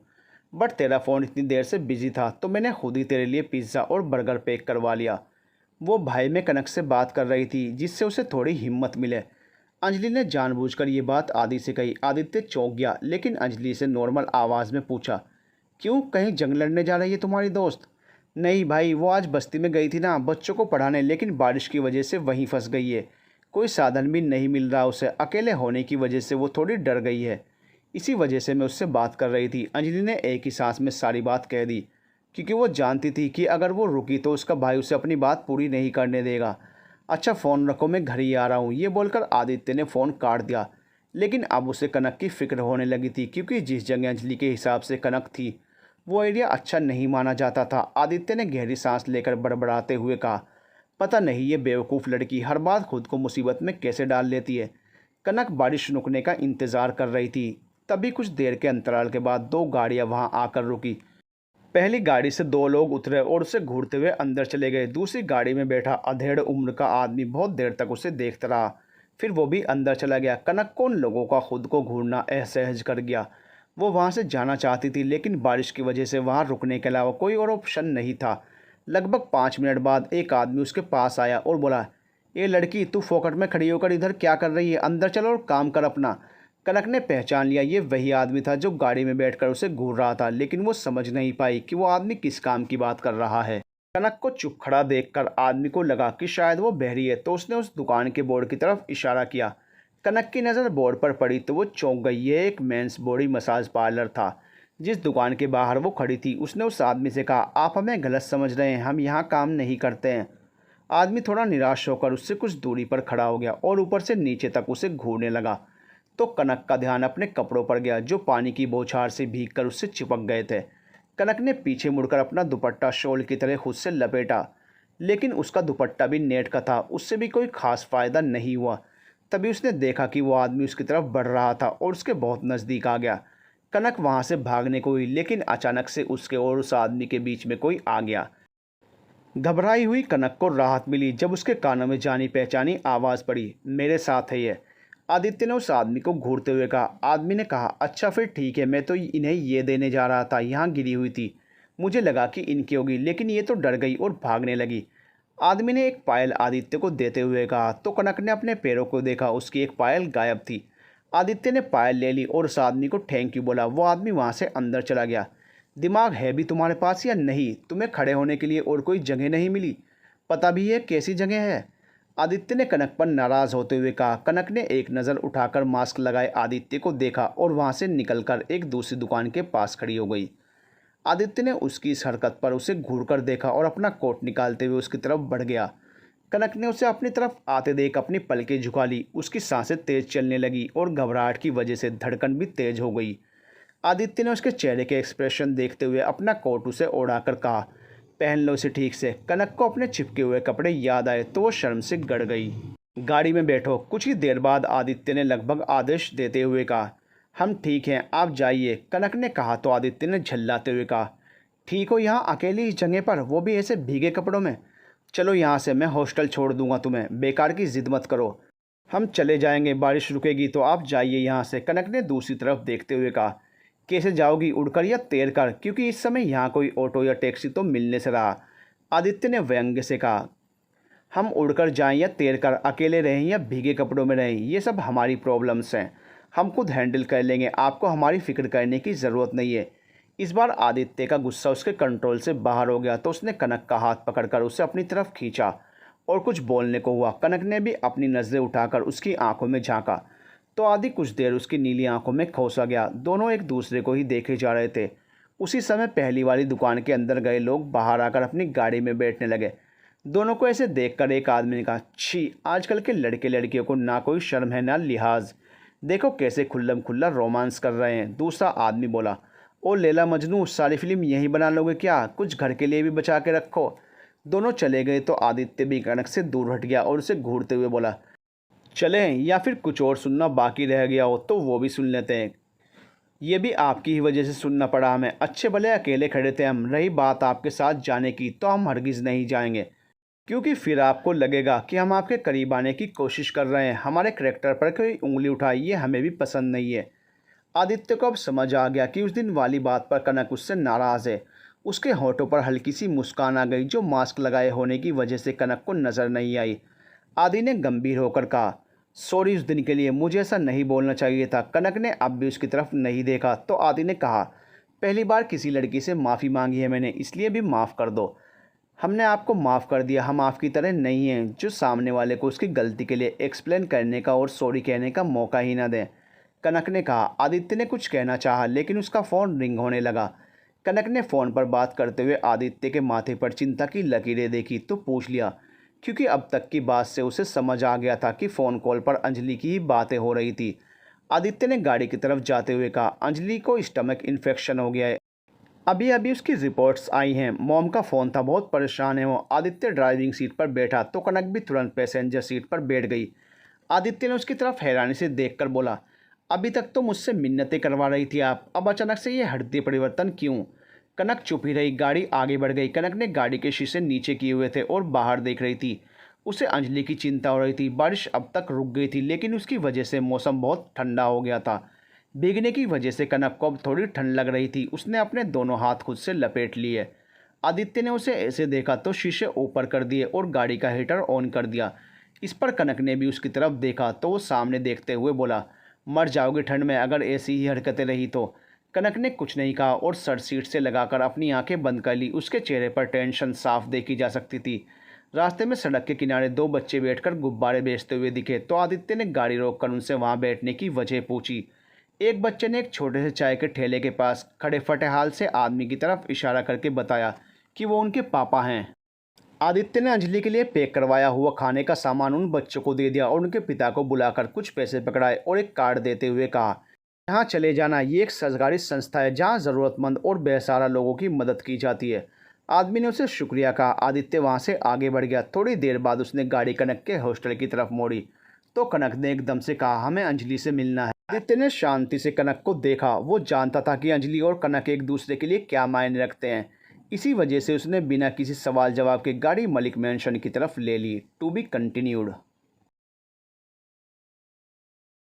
बट तेरा फ़ोन इतनी देर से बिज़ी था तो मैंने खुद ही तेरे लिए पिज़्ज़ा और बर्गर पैक करवा लिया। वो भाई में कनक से बात कर रही थी जिससे उसे थोड़ी हिम्मत मिले। अंजलि ने जानबूझकर ये बात आदि से कही। आदित्य चौंक गया लेकिन अंजलि से नॉर्मल आवाज़ में पूछा, क्यों, कहीं जंग लड़ने जा रही है तुम्हारी दोस्त? नहीं भाई, वो आज बस्ती में गई थी ना बच्चों को पढ़ाने, लेकिन बारिश की वजह से वहीं फंस गई है। कोई साधन भी नहीं मिल रहा उसे, अकेले होने की वजह से वो थोड़ी डर गई है। इसी वजह से मैं उससे बात कर रही थी। अंजलि ने एक ही सांस में सारी बात कह दी क्योंकि वो जानती थी कि अगर वो रुकी तो उसका भाई उसे अपनी बात पूरी नहीं करने देगा। अच्छा फ़ोन रखो, मैं घर ही आ रहा हूँ, ये बोलकर आदित्य ने फ़ोन काट दिया। लेकिन अब उसे कनक की फ़िक्र होने लगी थी क्योंकि जिस जगह अंजलि के हिसाब से कनक थी वो एरिया अच्छा नहीं माना जाता था। आदित्य ने गहरी सांस लेकर बड़बड़ाते हुए कहा, पता नहीं ये बेवकूफ़ लड़की हर बार खुद को मुसीबत में कैसे डाल लेती है। कनक बारिश रुकने का इंतज़ार कर रही थी। तभी कुछ देर के अंतराल के बाद दो गाड़ियां वहां आकर रुकी। पहली गाड़ी से दो लोग उतरे और उसे घूरते हुए अंदर चले गए। दूसरी गाड़ी में बैठा अधेड़ उम्र का आदमी बहुत देर तक उसे देखता रहा, फिर वो भी अंदर चला गया। कनक को उन लोगों का खुद को घूरना असहज कर गया। वो वहाँ से जाना चाहती थी लेकिन बारिश की वजह से वहाँ रुकने के अलावा कोई और ऑप्शन नहीं था। लगभग 5 मिनट बाद एक आदमी उसके पास आया और बोला, ये लड़की, तू फोकट में खड़ी होकर इधर क्या कर रही है? अंदर चलो और काम कर अपना। कनक ने पहचान लिया ये वही आदमी था जो गाड़ी में बैठकर उसे घूर रहा था, लेकिन वो समझ नहीं पाई कि वो आदमी किस काम की बात कर रहा है। कनक को चुप खड़ा देखकर आदमी को लगा कि शायद वो बहरी है, तो उसने उस दुकान के बोर्ड की तरफ इशारा किया। कनक की नज़र बोर्ड पर पड़ी तो वो चौंक गई। यह एक मेंस बॉडी मसाज पार्लर था जिस दुकान के बाहर वो खड़ी थी। उसने उस आदमी से कहा, आप हमें गलत समझ रहे हैं, हम यहाँ काम नहीं करते हैं। आदमी थोड़ा निराश होकर उससे कुछ दूरी पर खड़ा हो गया और ऊपर से नीचे तक उसे घूरने लगा। तो कनक का ध्यान अपने कपड़ों पर गया जो पानी की बौछार से भीगकर उससे चिपक गए थे। कनक ने पीछे मुड़कर अपना दुपट्टा शॉल की तरह खुद से लपेटा, लेकिन उसका दुपट्टा भी नेट का था, उससे भी कोई खास फ़ायदा नहीं हुआ। तभी उसने देखा कि वो आदमी उसकी तरफ बढ़ रहा था और उसके बहुत नज़दीक आ गया। कनक वहाँ से भागने को हुई लेकिन अचानक से उसके और उस आदमी के बीच में कोई आ गया। घबराई हुई कनक को राहत मिली जब उसके कानों में जानी पहचानी आवाज़ पड़ी, मेरे साथ है ये। आदित्य ने उस आदमी को घूरते हुए कहा। आदमी ने कहा, अच्छा फिर ठीक है, मैं तो इन्हें ये देने जा रहा था, यहाँ गिरी हुई थी, मुझे लगा कि इनकी होगी, लेकिन ये तो डर गई और भागने लगी। आदमी ने एक पायल आदित्य को देते हुए कहा तो कनक ने अपने पैरों को देखा, उसकी एक पायल गायब थी। आदित्य ने पायल ले ली और उस आदमी को थैंक यू बोला। वो आदमी वहाँ से अंदर चला गया। दिमाग है भी तुम्हारे पास या नहीं? तुम्हें खड़े होने के लिए और कोई जगह नहीं मिली? पता भी है कैसी जगह है? आदित्य ने कनक पर नाराज़ होते हुए कहा। कनक ने एक नज़र उठाकर मास्क लगाए आदित्य को देखा और वहाँ से निकलकर एक दूसरी दुकान के पास खड़ी हो गई। आदित्य ने उसकी इस हरकत पर उसे घूरकर देखा और अपना कोट निकालते हुए उसकी तरफ बढ़ गया। कनक ने उसे अपनी तरफ आते देख अपनी पलकें झुका ली। उसकी सांसें तेज चलने लगी और घबराहट की वजह से धड़कन भी तेज हो गई। आदित्य ने उसके चेहरे के एक्सप्रेशन देखते हुए अपना कोट उसे ओढ़ाकर कहा, पहन लो इसे ठीक से। कनक को अपने चिपके हुए कपड़े याद आए तो वो शर्म से गड़ गई। गाड़ी में बैठो। कुछ ही देर बाद आदित्य ने लगभग आदेश देते हुए कहा, हम ठीक हैं, आप जाइए। कनक ने कहा तो आदित्य ने झल्लाते हुए कहा, ठीक हो यहाँ अकेली इस जगह पर, वो भी ऐसे भीगे कपड़ों में? चलो यहाँ से, मैं हॉस्टल छोड़ दूंगा तुम्हें, बेकार की जिद मत करो। हम चले जाएंगे, बारिश रुकेगी तो आप जाइए यहाँ से। कनक ने दूसरी तरफ देखते हुए कहा, कैसे जाओगी, उड़कर या तैर कर? क्योंकि इस समय यहाँ कोई ऑटो या टैक्सी तो मिलने से रहा। आदित्य ने व्यंग्य से कहा, हम उड़कर जाएं या तैर कर, अकेले रहें या भीगे कपड़ों में रहें, ये सब हमारी प्रॉब्लम्स हैं, हम खुद हैंडल कर लेंगे, आपको हमारी फ़िक्र करने की ज़रूरत नहीं है। इस बार आदित्य का गुस्सा उसके कंट्रोल से बाहर हो गया तो उसने कनक का हाथ पकड़कर उसे अपनी तरफ खींचा और कुछ बोलने को हुआ। कनक ने भी अपनी नज़रें उठाकर उसकी आंखों में झांका तो आदि कुछ देर उसकी नीली आंखों में खोसा गया। दोनों एक दूसरे को ही देखे जा रहे थे। उसी समय पहली वाली दुकान के अंदर गए लोग बाहर आकर अपनी गाड़ी में बैठने लगे। दोनों को ऐसे देखकर एक आदमी ने कहा, छी, आजकल के लड़के लड़कियों को ना कोई शर्म है ना लिहाज, देखो कैसे खुल्लम खुल्ला रोमांस कर रहे हैं। दूसरा आदमी बोला, ओ लैला मजनू, सारी फिल्म यहीं बना लोगे क्या? कुछ घर के लिए भी बचा के रखो। दोनों चले गए तो आदित्य भी कनक से दूर हट गया और उसे घूरते हुए बोला, चलें या फिर कुछ और सुनना बाकी रह गया हो तो वो भी सुन लेते हैं। ये भी आपकी ही वजह से सुनना पड़ा हमें। अच्छे भले अकेले खड़े थे हम। रही बात आपके साथ जाने की, तो हम हरगिज़ नहीं जाएंगे, क्योंकि फिर आपको लगेगा कि हम आपके करीब आने की कोशिश कर रहे हैं। हमारे करैक्टर पर कोई उंगली उठाई, ये हमें भी पसंद नहीं है। आदित्य को अब समझ आ गया कि उस दिन वाली बात पर कनक उससे नाराज़ है। उसके होठों पर हल्की सी मुस्कान आ गई, जो मास्क लगाए होने की वजह से कनक को नज़र नहीं आई। आदि ने गंभीर होकर कहा, सॉरी उस दिन के लिए, मुझे ऐसा नहीं बोलना चाहिए था। कनक ने अब भी उसकी तरफ नहीं देखा तो आदि ने कहा, पहली बार किसी लड़की से माफ़ी मांगी है मैंने, इसलिए भी माफ़ कर दो। हमने आपको माफ़ कर दिया। हम आपकी तरह नहीं हैं जो सामने वाले को उसकी गलती के लिए एक्सप्लेन करने का और सॉरी कहने का मौका ही ना दें। कनक ने कहा। आदित्य ने कुछ कहना चाहा, लेकिन उसका फ़ोन रिंग होने लगा। कनक ने फ़ोन पर बात करते हुए आदित्य के माथे पर चिंता की लकीरें देखी तो पूछ लिया, क्योंकि अब तक की बात से उसे समझ आ गया था कि फ़ोन कॉल पर अंजलि की ही बातें हो रही थी। आदित्य ने गाड़ी की तरफ जाते हुए कहा, अंजलि को स्टमक इन्फेक्शन हो गया है, अभी अभी उसकी रिपोर्ट्स आई हैं। मॉम का फ़ोन था, बहुत परेशान है वो। आदित्य ड्राइविंग सीट पर बैठा तो कनक भी तुरंत पैसेंजर सीट पर बैठ गई। आदित्य ने उसकी तरफ हैरानी से देखकर बोला, अभी तक तो मुझसे मिन्नतें करवा रही थी आप, अब अचानक से ये हृदय परिवर्तन क्यों? कनक चुप ही रही। गाड़ी आगे बढ़ गई। कनक ने गाड़ी के शीशे नीचे किए हुए थे और बाहर देख रही थी। उसे अंजलि की चिंता हो रही थी। बारिश अब तक रुक गई थी, लेकिन उसकी वजह से मौसम बहुत ठंडा हो गया था। भीगने की वजह से कनक को अब थोड़ी ठंड लग रही थी। उसने अपने दोनों हाथ खुद से लपेट लिए। आदित्य ने उसे ऐसे देखा तो शीशे ऊपर कर दिए और गाड़ी का हीटर ऑन कर दिया। इस पर कनक ने भी उसकी तरफ देखा तो वो सामने देखते हुए बोला, मर जाओगे ठंड में अगर ऐसी ही हरकतें रही तो। कनक ने कुछ नहीं कहा और सर सीट से लगाकर अपनी आंखें बंद कर ली। उसके चेहरे पर टेंशन साफ देखी जा सकती थी। रास्ते में सड़क के किनारे दो बच्चे बैठकर गुब्बारे बेचते हुए दिखे तो आदित्य ने गाड़ी रोककर उनसे वहां बैठने की वजह पूछी। एक बच्चे ने एक छोटे से चाय के ठेले के पास खड़े फटेहाल से आदमी की तरफ इशारा करके बताया कि वो उनके पापा हैं। आदित्य ने अंजलि के लिए पैक करवाया हुआ खाने का सामान उन बच्चों को दे दिया और उनके पिता को बुलाकर कुछ पैसे पकड़ाए और एक कार्ड देते हुए कहा, यहाँ चले जाना, ये एक सरकारी संस्था है जहाँ ज़रूरतमंद और बेसहारा लोगों की मदद की जाती है। आदमी ने उसे शुक्रिया कहा। आदित्य वहाँ से आगे बढ़ गया। थोड़ी देर बाद उसने गाड़ी कनक के हॉस्टल की तरफ मोड़ी तो कनक ने एकदम से कहा, हमें अंजलि से मिलना है। आदित्य ने शांति से कनक को देखा। वो जानता था कि अंजलि और कनक एक दूसरे के लिए क्या मायने रखते हैं। इसी वजह से उसने बिना किसी सवाल जवाब के गाड़ी मलिक मैंशन की तरफ ले ली। To be continued.